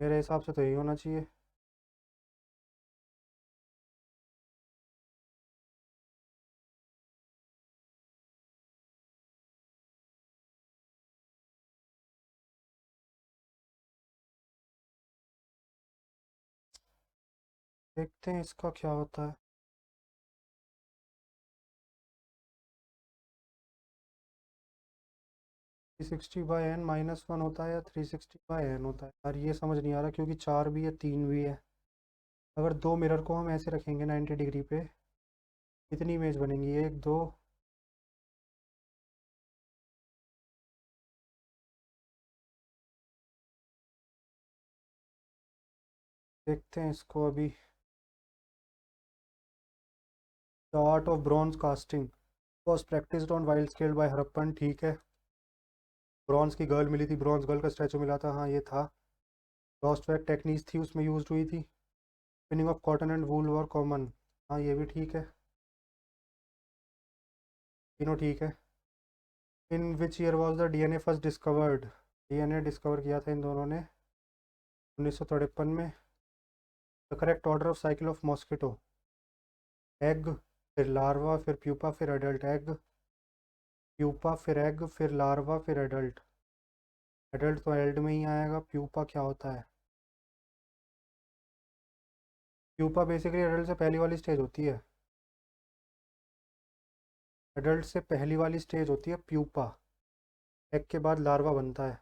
मेरे हिसाब से तो यही होना चाहिए। देखते हैं इसका क्या होता है। 360/n-1 होता है या 360/n होता है यार, ये समझ नहीं आ रहा क्योंकि 4 भी है 3 भी है। अगर दो मिरर को हम ऐसे रखेंगे 90 डिग्री पे, कितनी इमेज बनेंगी? एक, दो। देखते हैं इसको अभी। The art of bronze casting was practised on wild scale bye Harappan. ठीक है। ब्रॉन्ज की गर्ल मिली थी, ब्रॉन्ज गर्ल का स्टैचू मिला था, हाँ ये था। लॉस्ट वेट टेक्निक्स थी उसमें यूज हुई थी। Spinning of cotton and wool were common. हाँ ये भी ठीक है। तीनों ठीक है। In which year was the DNA first discovered. DNA discover किया था इन दोनों ने 1953 में। The correct order of cycle of mosquito. Egg, फिर लार्वा, फिर प्यूपा, फिर एडल्ट। एग, प्यूपा, फिर एग, फिर लार्वा, फिर एडल्ट। एडल्ट तो एल्ड में ही आएगा। प्यूपा क्या होता है? प्यूपा बेसिकली एडल्ट से पहली वाली स्टेज होती है। एडल्ट से पहली वाली स्टेज होती है प्यूपा। एग के बाद लार्वा बनता है।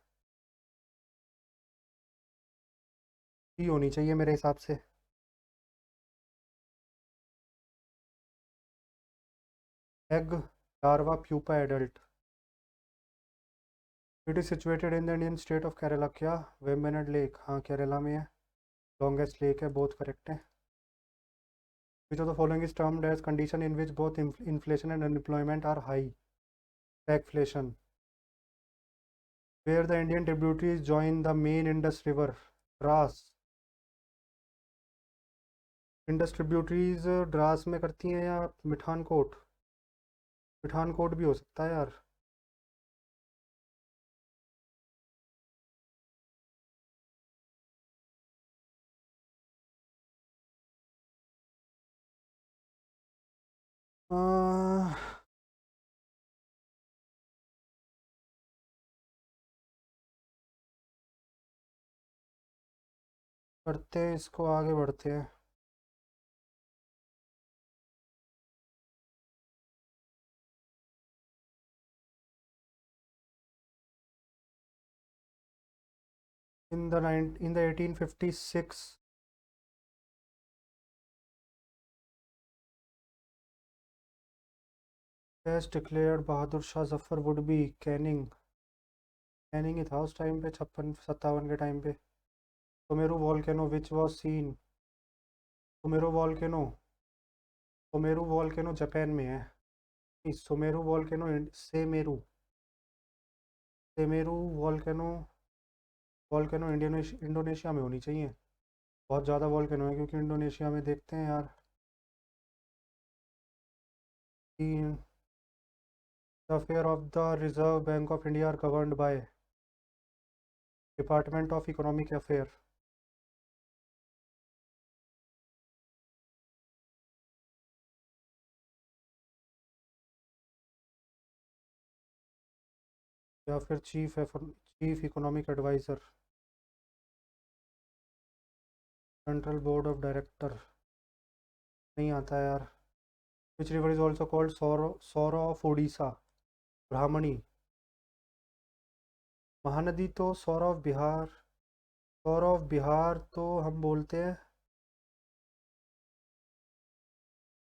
ही होनी चाहिए मेरे हिसाब से। Egg, larva, pupa, adult. It is situated in the Indian state of Kerala. क्या? वेम्बनाड लेक, हाँ केरला में है। लॉन्गेस्ट लेक है, बहुत करेक्ट है। Which of the following is termed as condition in which both inflation and unemployment are high. Stagflation. Where the Indian tributaries join the main Indus river. Dras. Indus tributaries Dras में करती हैं या मिठानकोट? मिठानकोट भी हो सकता है यार। आ, करते हैं इसको, आगे बढ़ते हैं। In the 1856 as declared Bahadur Shah Zafar would be Canning ही था उस टाइम पे 56-57 के टाइम पे। Semeru volcano which was seen Semeru volcano Semeru volcano Japan में है। इस Semeru volcano Semeru Semeru volcano volcano Indonesia में होनी चाहिए। बहुत ज़्यादा वॉल्केनो है क्योंकि इंडोनेशिया में देखते हैं यार कि the affair of the Reserve Bank of India are governed by department of economic affair. या फिर chief economic adviser central board of director. नहीं आता है यार। Which river is also called sorrow of Orissa Brahmani. Mahanadi तो सौर ऑफ बिहार तो हम बोलते हैं।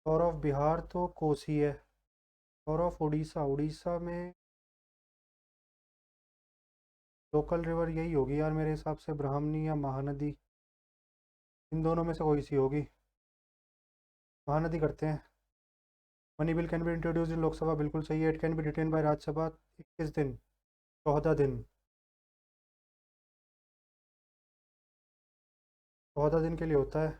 सौर ऑफ बिहार तो कोसी है। सौर ऑफ उड़ीसा उड़ीसा में लोकल रिवर यही होगी यार मेरे हिसाब से, ब्राह्मणी या महानदी। इन दोनों में से कोई सी होगी। महानदी करते हैं। Money bill can be introduce इन लोकसभा, बिल्कुल सही है। It can be written by Rajya Sabha 21 दिन, 14 दिन। 14 दिन के लिए होता है।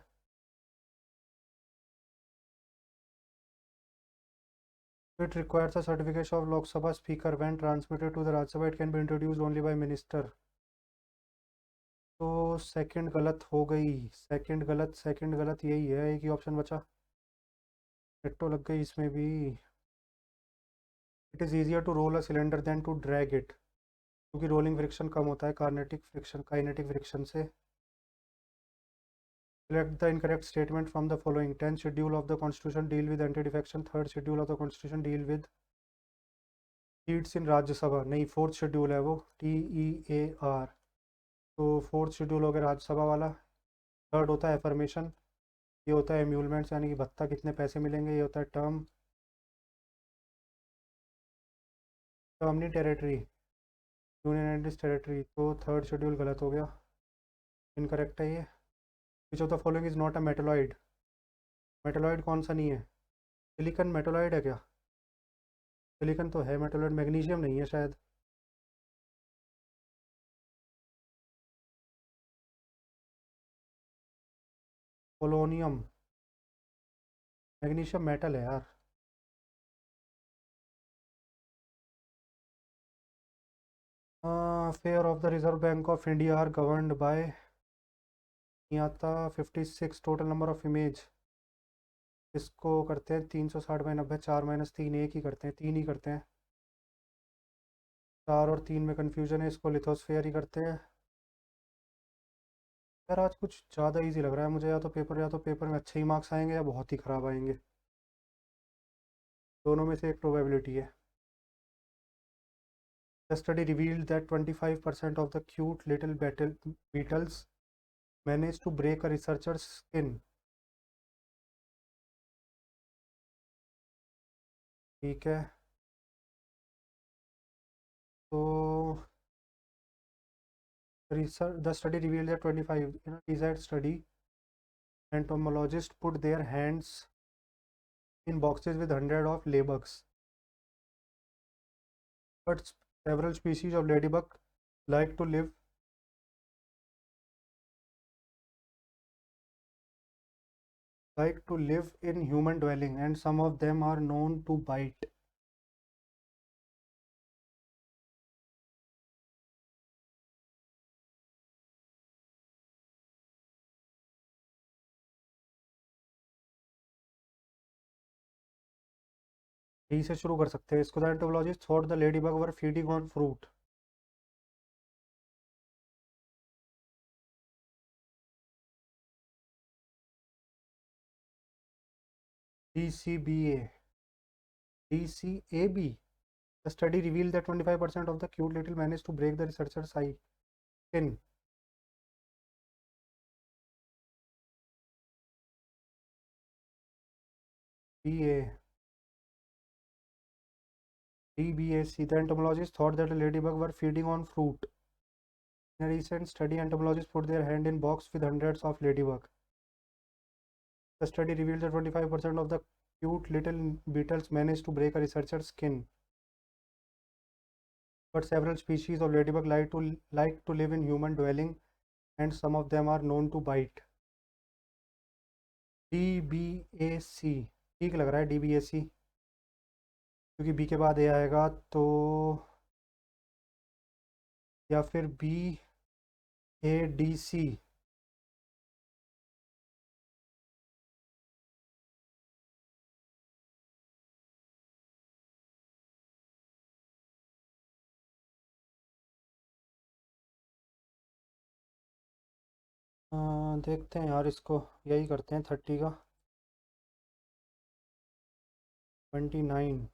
It requires a certification of Lok Sabha Speaker when transmitted to the Rajya Sabha. It can be introduced only by minister. तो सेकंड गलत हो गई। सेकंड गलत यही है, एक ही ऑप्शन बचा। नेटो लग गई इसमें भी। It is easier to roll a cylinder than to drag it, क्योंकि रोलिंग फ्रिक्शन कम होता है काइनेटिक फ्रिक्शन से। Select the incorrect statement from the following. 10th schedule of the constitution deal with anti-defection. 3rd schedule of the constitution deal with seats in Rajya Sabha. नहीं, 4th schedule है वो, TEAR। तो 4th schedule हो गया राज्यसभा वाला। 3rd होता है एफर्मेशन, ये होता है एम्यूलमेंट्स यानी कि भत्ता कितने पैसे मिलेंगे, ये होता है टर्म नहीं टेरिटरी, यूनियन एंड टेरिटरी। तो 3rd शेड्यूल गलत हो गया, इनकरेक्ट है ये। विच of the following is not a metalloid. Metalloid कौन सा नहीं है? सिलिकन मेटलॉइड है क्या? सिलिकन तो है मेटलॉइड, मैग्नीशियम नहीं है शायद। पोलोनियम। मैग्नीशियम मेटल है यार। Fair of the Reserve Bank of India are governed by, नहीं आता। 56 टोटल नंबर ऑफ इमेज। इसको करते हैं 360/90, 4 - 3 एक ही करते हैं, 3 ही करते हैं। 4 और 3 में कन्फ्यूजन है, इसको लिथोस्फेयर ही करते हैं। यार आज कुछ ज़्यादा इजी लग रहा है मुझे, या तो पेपर में अच्छे ही मार्क्स आएंगे या बहुत ही ख़राब आएंगे। दोनों में से एक प्रोबेबिलिटी है। The study revealed that 25% of the cute little beetles managed to break a researcher's skin। ठीक है, तो the study revealed that 25 in a desired study, entomologists put their hands in boxes with hundred of ladybugs, but several species of ladybug like to live in human dwelling, and some of them are known to bite। D से शुरू कर सकते हैं इसको। The entomologist thought the ladybug were feeding on fruit. DCBA DCAB। The study revealed that 25% of the cute little managed to break the researcher's eye skin। BA. DBAC. The entomologists thought that the ladybug were feeding on fruit. In a recent study, entomologists put their hand in box with hundreds of ladybug. The study revealed that 25% of the cute little beetles managed to break a researcher's skin. But several species of ladybug like to live in human dwelling, and some of them are known to bite. DBAC ठीक लग रहा है DBAC, क्योंकि B के बाद ए आएगा, तो या फिर BADC. देखते हैं यार, इसको यही करते हैं 30 का 29.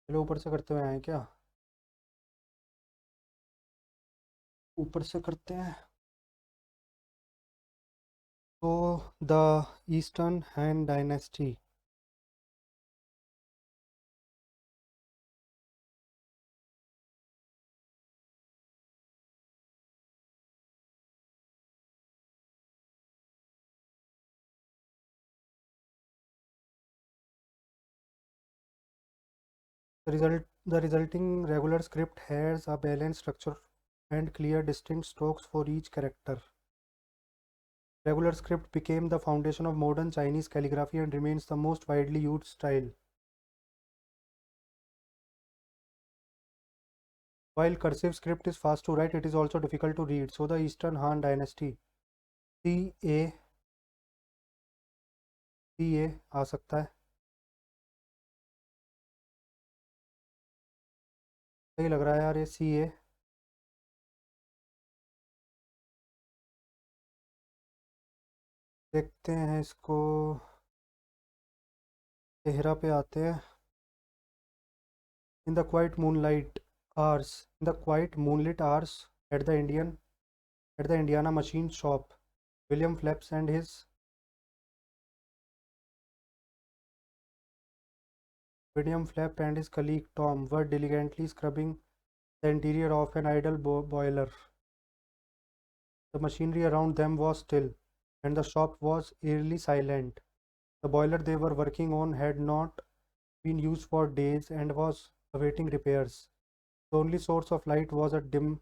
चलो ऊपर से करते हुए आए क्या, ऊपर से करते हैं. तो the eastern Han dynasty. The resulting regular script has a balanced structure and clear distinct strokes for each character. Regular script became the foundation of modern Chinese calligraphy and remains the most widely used style. While cursive script is fast to write, it is also difficult to read. So the Eastern Han Dynasty. CA आ सकता है, सही लग रहा है यार ये CA. देखते हैं इसको, चेहरा पे आते हैं. In the quiet moonlight hours at the Indiana machine shop, William Phelps and his colleague Tom were diligently scrubbing the interior of an idle boiler. The machinery around them was still, and the shop was eerily silent. The boiler they were working on had not been used for days and was awaiting repairs. The only source of light was a dimly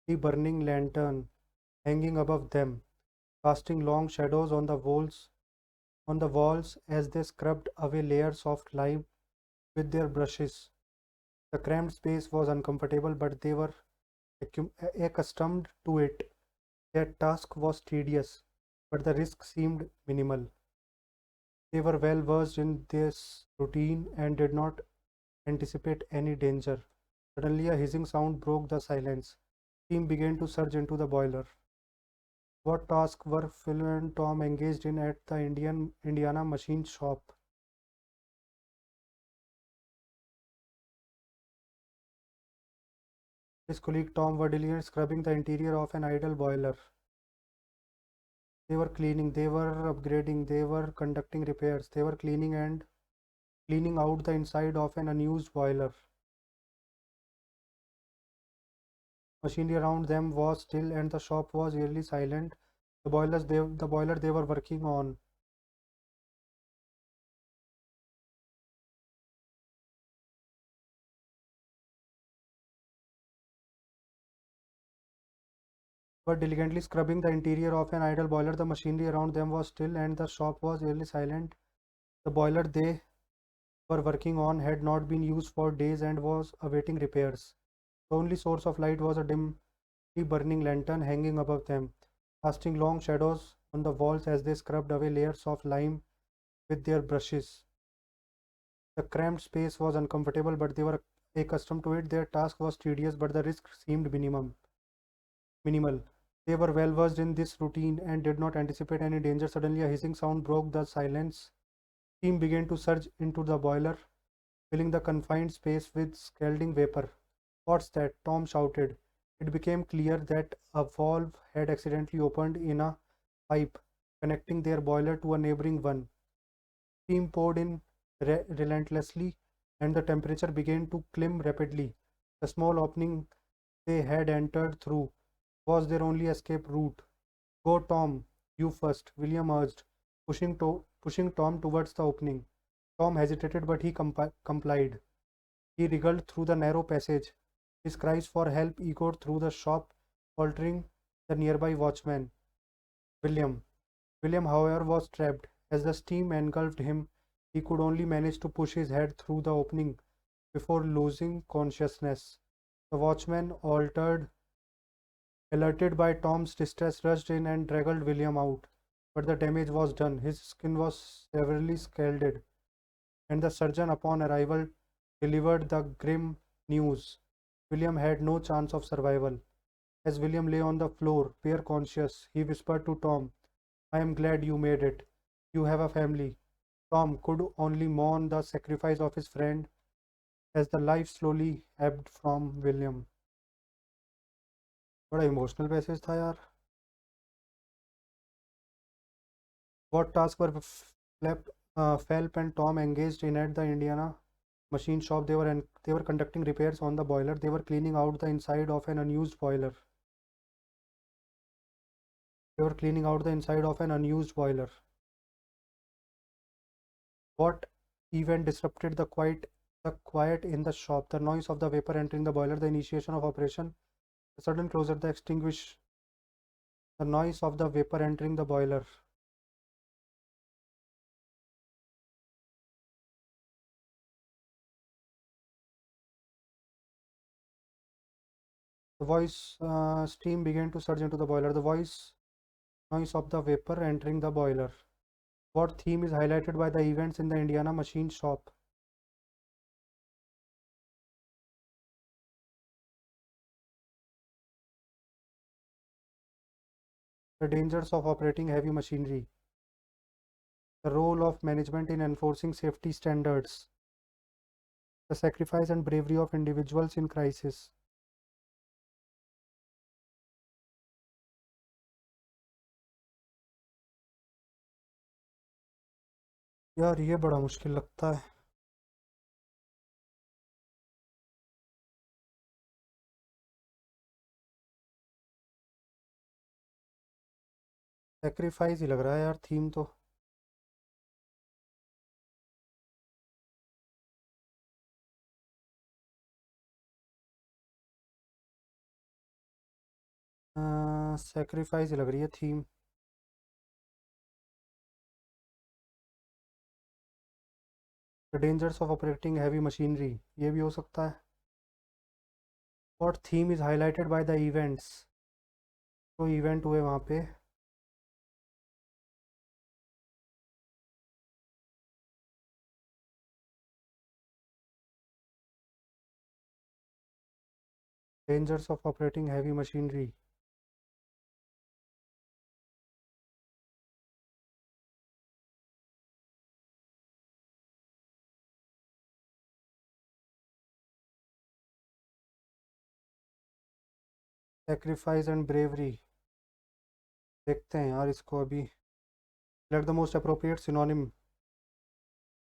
burning lantern hanging above them, casting long shadows on the walls as they scrubbed away layers of lime with their brushes. The cramped space was uncomfortable, but they were accustomed to it. Their task was tedious, but the risk seemed minimal. They were well versed in this routine and did not anticipate any danger. Suddenly, a hissing sound broke the silence. Steam began to surge into the boiler. What task were Phil and Tom engaged in at the Indiana machine shop? His colleague Tom were diligently scrubbing the interior of an idle boiler. They were cleaning, they were upgrading, they were conducting repairs, they were cleaning out the inside of an unused boiler. Machinery around them was still and the shop was eerily silent. The boiler they were working on were diligently scrubbing the interior of an idle boiler. The machinery around them was still and the shop was eerily silent. The boiler they were working on had not been used for days and was awaiting repairs. The only source of light was a dimly burning lantern hanging above them, casting long shadows on the walls as they scrubbed away layers of lime with their brushes. The cramped space was uncomfortable, but they were accustomed to it. Their task was tedious, but the risk seemed minimal. They were well versed in this routine and did not anticipate any danger. Suddenly, a hissing sound broke the silence. Steam began to surge into the boiler, filling the confined space with scalding vapor. What's that? Tom shouted. It became clear that a valve had accidentally opened in a pipe connecting their boiler to a neighboring one. Steam poured in relentlessly, and the temperature began to climb rapidly. The small opening they had entered through was their only escape route. Go, Tom, you first, William urged, pushing Tom towards the opening. Tom hesitated, but he complied. He wriggled through the narrow passage. His cries for help echoed through the shop, altering the nearby watchman. William. William, however, was trapped. As the steam engulfed him, he could only manage to push his head through the opening before losing consciousness. The watchman, alerted by Tom's distress, rushed in and dragged William out. But the damage was done. His skin was severely scalded, and the surgeon, upon arrival, delivered the grim news. William had no chance of survival. As William lay on the floor, bare conscious, he whispered to Tom, I am glad you made it. You have a family. Tom could only mourn the sacrifice of his friend as the life slowly ebbed from William. बड़ा emotional passage था यार. What task were Phelps and Tom engaged in at the Indiana machine shop? They were conducting repairs on the boiler. They were cleaning out the inside of an unused boiler. They were cleaning out the inside of an unused boiler. What event disrupted the quiet in the shop? The noise of the vapor entering the boiler, the initiation of operation, the sudden closure, the extinguish, the noise of the vapor entering the boiler. The steam began to surge into the boiler. The noise of the vapor entering the boiler. What theme is highlighted by the events in the Indiana machine shop? The dangers of operating heavy machinery. The role of management in enforcing safety standards. The sacrifice and bravery of individuals in crisis. यार ये बड़ा मुश्किल लगता है. Sacrifice ही लग रहा है यार थीम तो. सेक्रीफाइस ही लग रही है theme. The dangers of operating heavy machinery, ये भी हो सकता है. What theme is highlighted by the events? तो इवेंट हुए वहाँ पे. Dangers of operating heavy machinery. Sacrifice and bravery. देखते हैं यार इसको अभी. Select the most appropriate synonym.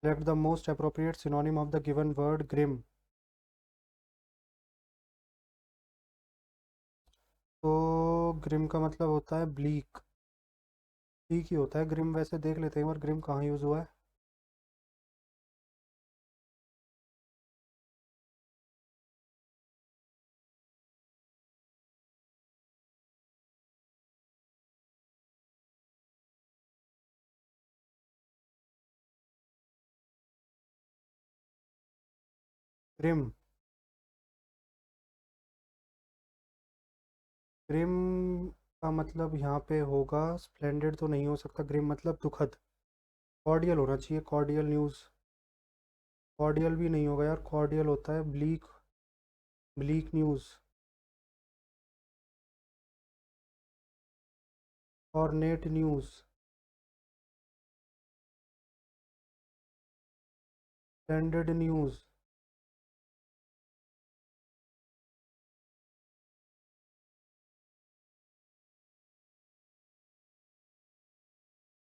Select the most appropriate synonym of the given word grim. तो ग्रिम का मतलब होता है ब्लीक. ब्लीक ही होता है ग्रिम. वैसे देख लेते हैं एक बार ग्रिम कहाँ यूज़ हुआ है. ग्रिम. ग्रिम का मतलब यहाँ पे होगा स्प्लेंडेड तो नहीं हो सकता. ग्रिम मतलब दुखद. कॉर्डियल होना चाहिए. Cordial news. कॉर्डियल भी नहीं होगा यार. कॉर्डियल होता है bleak. Bleak news. Ornate news. Splendid news.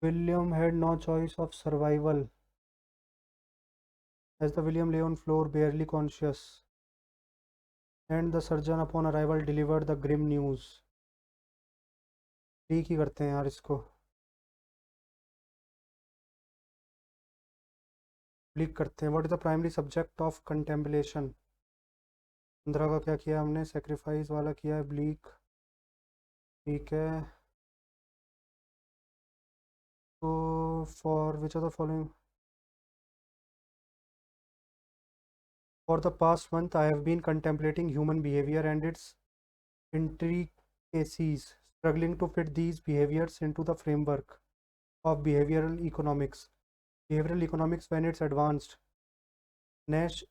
William had no choice of survival. as the William lay on floor, barely conscious, and the surgeon upon arrival delivered the grim news. ठीक ही करते हैं यार इसको, bleak करते हैं. What is the primary subject of contemplation? 15 का क्या किया हमने? सेक्रीफाइस वाला किया है, ब्लीक. ठीक है. तो for which are the following? For the past month, I have been contemplating human behavior and its intricacies, struggling to fit these behaviors into the framework of behavioral economics. Behavioral economics, when it's advanced, Nash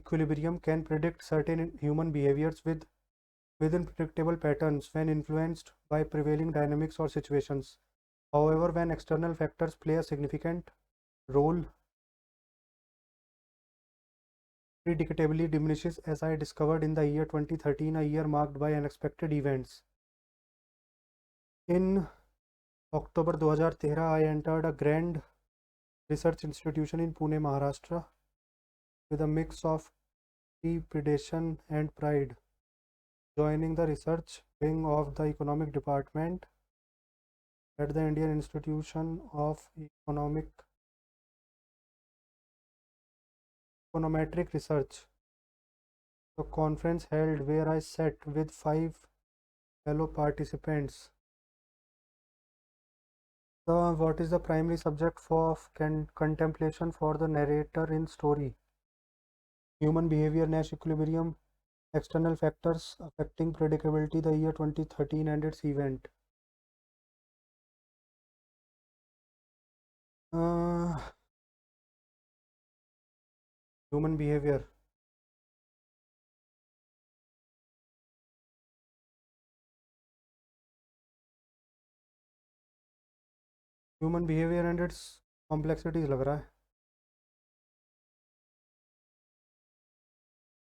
equilibrium can predict certain human behaviors within predictable patterns when influenced by prevailing dynamics or situations. However, when external factors play a significant role, predictably diminishes, as I discovered in the year 2013, a year marked by unexpected events. In October 2013, I entered a grand research institution in Pune, Maharashtra, with a mix of trepidation and pride. Joining the research wing of the economic department at the Indian Institution of Econometric Research, the conference held where I sat with 5 fellow participants. So, what is the primary subject for contemplation for the narrator in story? Human behavior, Nash equilibrium, external factors affecting predictability, the year 2013 and its event. Human behavior. Human behavior and its complexities लग रहा है.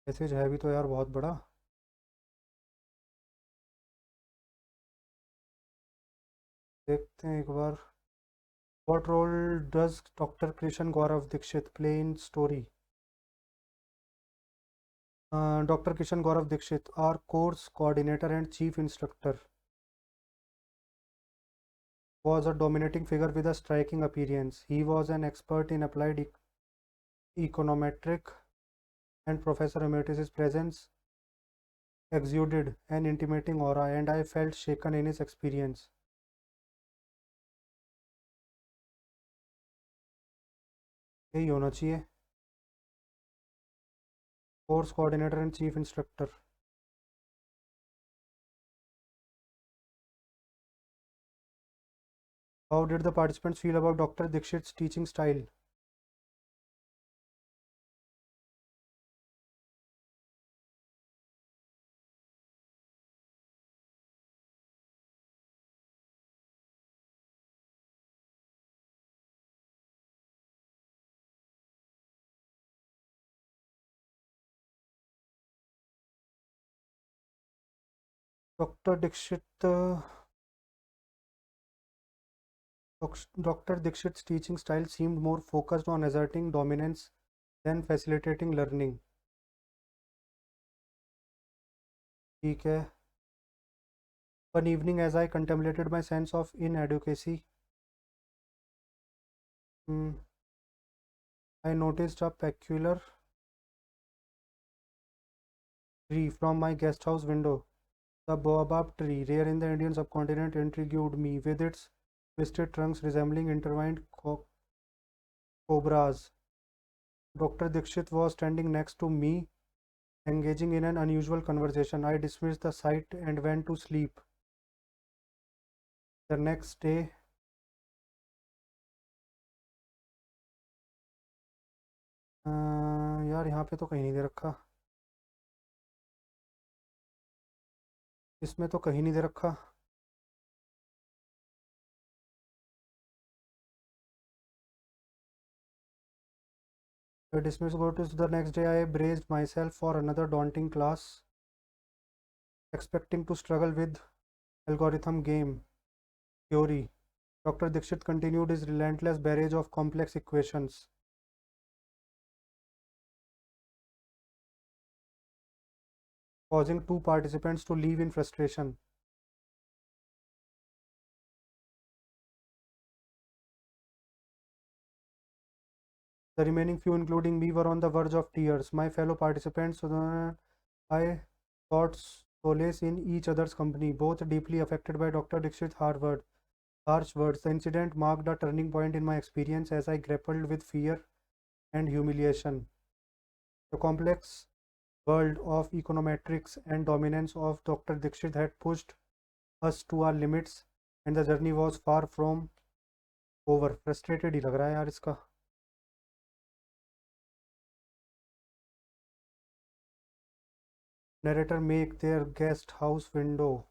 Message है भी तो यार बहुत बड़ा. देखते हैं एक बार. What role does Dr. Krishan Gaurav Dikshit play in story? Dr. Kishan Gaurav Dikshit, our course coordinator and chief instructor, was a dominating figure with a striking appearance. He was an expert in applied econometric, and Professor Emeritus's presence exuded an intimidating aura, and I felt shaken in his experience. यही होना चाहिए. Course coordinator and chief instructor. How did the participants feel about Dr. Dikshit's teaching style? Dr. Dikshit, Dr. Dikshit's teaching style seemed more focused on asserting dominance than facilitating learning. ठीक है. One evening, as I contemplated my sense of inadequacy, I noticed a peculiar tree from my guest house window. The baobab tree, rare in the Indian subcontinent, intrigued me with its twisted trunks resembling intertwined cobras. Dr. Dikshit was standing next to me, engaging in an unusual conversation. I dismissed the sight and went to sleep. The next day, यार यहाँ पे तो कहीं नहीं दे रखा. इसमें तो कहीं नहीं दे रखा. The dismiss go to the next day. I braced myself for another daunting class, expecting to struggle with algorithm game theory. Dr. Dikshit continued his relentless barrage of complex equations. causing two participants to leave in frustration. The remaining few, including me, were on the verge of tears. My fellow participants, I sought solace in each other's company, both deeply affected by Dr. Dixit's harsh words. The incident marked a turning point in my experience as I grappled with fear and humiliation. The complex world of econometrics and dominance of Dr. Dixit had pushed us to our limits, and the journey was far from over. Frustrated ही लग रहा है यार इसका. Narrator make their guest house window.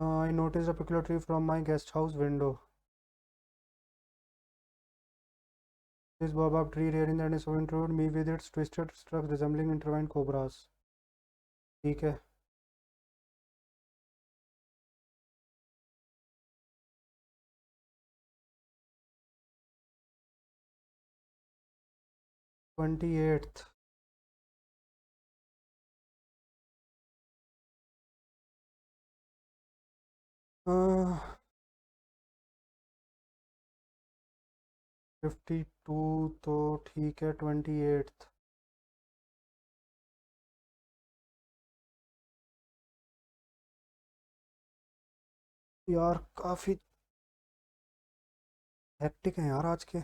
I noticed a peculiar tree from my guest house window. This baobab tree rearing that is so intrigued me with its twisted structure resembling intertwined cobras. ठीक है. $28th. uh, 52 तो ठीक है. 28th. यार काफ़ी hectic है यार आज के.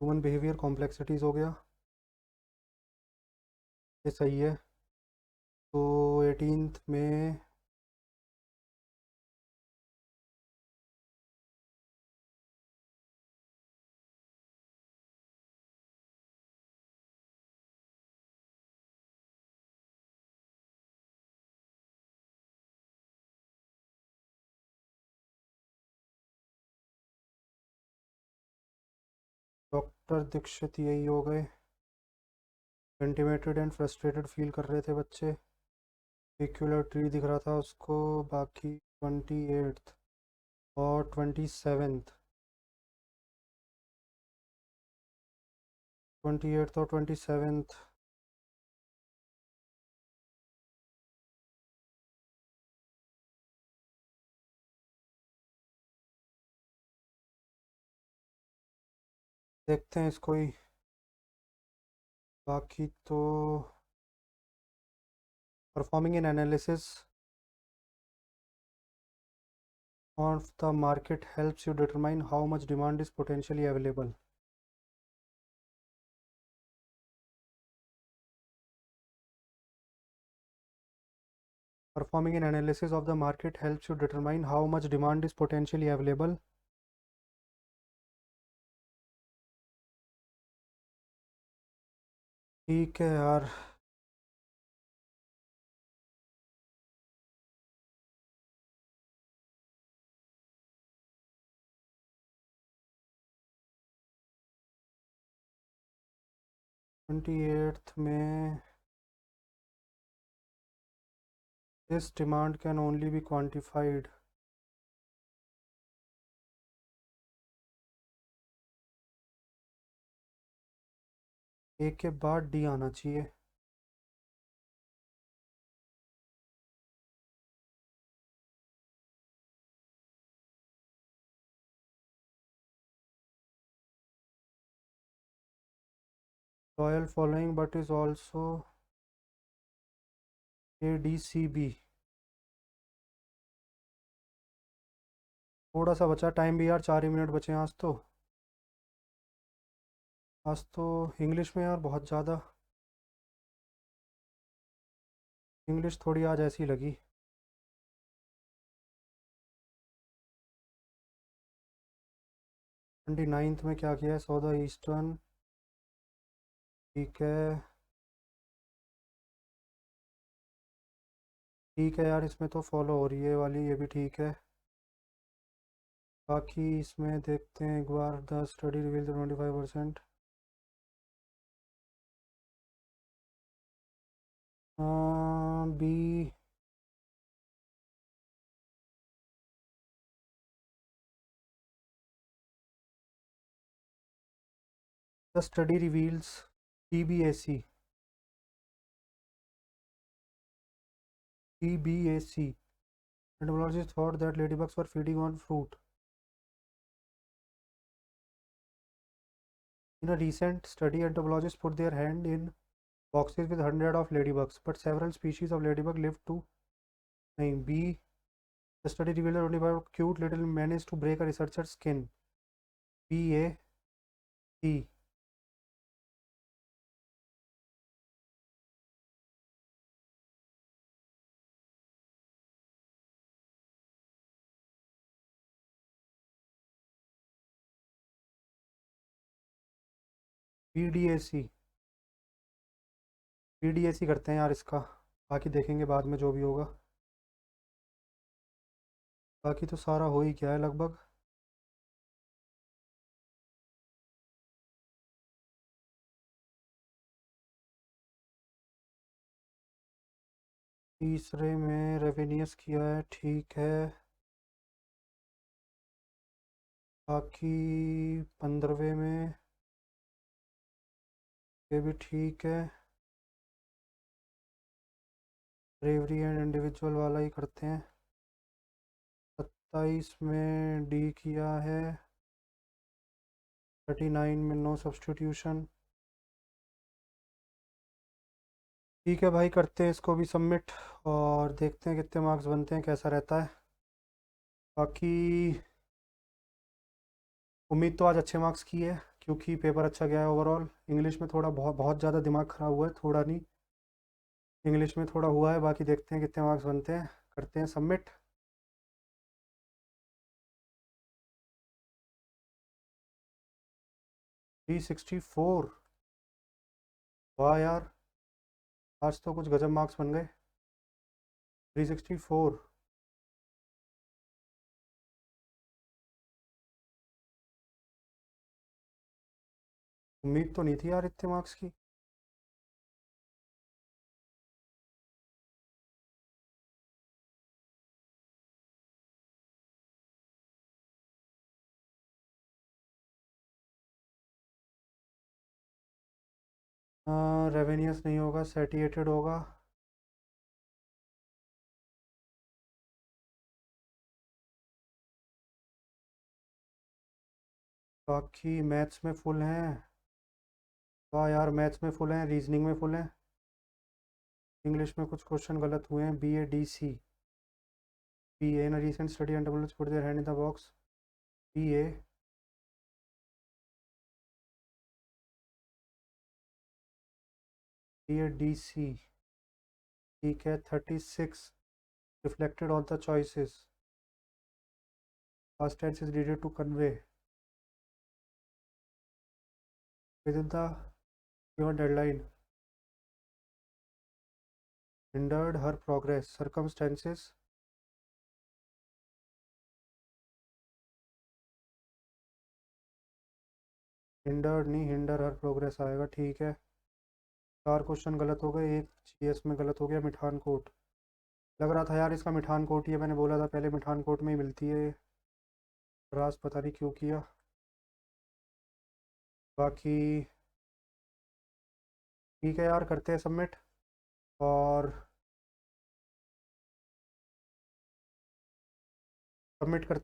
ह्यूमन बिहेवियर कॉम्प्लेक्सिटीज़ हो गया. ये सही है. तो 18th में डॉक्टर दीक्षित यही हो गए. इंटिमेटेड एंड फ्रस्ट्रेटेड फील कर रहे थे बच्चे. पेक्यूलर ट्री दिख रहा था उसको. बाकी 28th और 27th. 28th और 27th. देखते हैं इसको ही. बाकी तो performing N analysis of the market helps you determine how much demand is potentially available. Performing an analysis of the market helps you determine how much demand is potentially available. ठीक है यार. Twenty eighth में this demand can only be quantified. ए के बाद D आना चाहिए. Loyal following but is also ADCB. थोड़ा सा बचा टाइम भी यार. 4 ही मिनट बचे हैं आज तो. आज तो इंग्लिश में यार बहुत ज़्यादा. इंग्लिश थोड़ी आज ऐसी लगी. 29th में क्या किया है. सौदा ईस्टर्न. ठीक है. ठीक है यार, इसमें तो फॉलो हो रही है वाली, ये भी ठीक है। बाकी इसमें देखते हैं एक बार, the study reveal 25%। B. The study reveals, TBAC, TBAC. Entomologists thought that ladybugs were feeding on fruit. In a recent study, entomologists put their hand in boxes with hundreds of ladybugs, but several species of ladybug lived to name. B. The study revealed only by a cute little managed to break a researcher's skin. B, A, C. BDAC, BDAC करते हैं यार इसका। बाकी देखेंगे बाद में जो भी होगा। बाकी तो सारा हो ही गया है लगभग। तीसरे में रेवेनियस किया है, ठीक है। बाकी 15वें में ये भी ठीक है। ब्रेवरी एंड इंडिविजुअल वाला ही करते हैं। 27 में डी किया है। 39 में नो सब्स्टिट्यूशन। ठीक है भाई, करते हैं इसको भी सबमिट और देखते हैं कितने मार्क्स बनते हैं, कैसा रहता है। बाकी उम्मीद तो आज अच्छे मार्क्स की है, क्योंकि पेपर अच्छा गया है ओवरऑल। इंग्लिश में थोड़ा बहुत बहुत ज़्यादा दिमाग ख़राब हुआ है, थोड़ा नहीं, इंग्लिश में थोड़ा हुआ है। बाकी देखते हैं कितने मार्क्स बनते हैं, करते हैं सबमिट। 364, वाह यार, आज तो कुछ गजब मार्क्स बन गए। 364। उम्मीद तो नहीं थी यार इतने मार्क्स की। रेवेन्यूस नहीं होगा, सेटिएटेड होगा। बाकी मैथ्स में फुल हैं। वाह यार, मैथ्स में फुल हैं, रीजनिंग में फुल हैं। इंग्लिश में कुछ क्वेश्चन गलत हुए हैं। BADC, BA in a recent study entomologists put their hand in the box. BA, BADC, ठीक है। 36 reflected on the choices. Past tense is needed to convey within the given deadline. Hindered her progress. Circumstances hindered नहीं, hinder her progress आएगा, ठीक है। 4 question गलत हो गए, एक GS में गलत हो गया। मिठान कोट, लग रहा था यार इसका मिठान कोट ही है, मैंने बोला था पहले मिठान कोट में ही मिलती है। राज पता नहीं क्यों किया। बाकी ठीक है यार, करते हैं सबमिट और सबमिट करते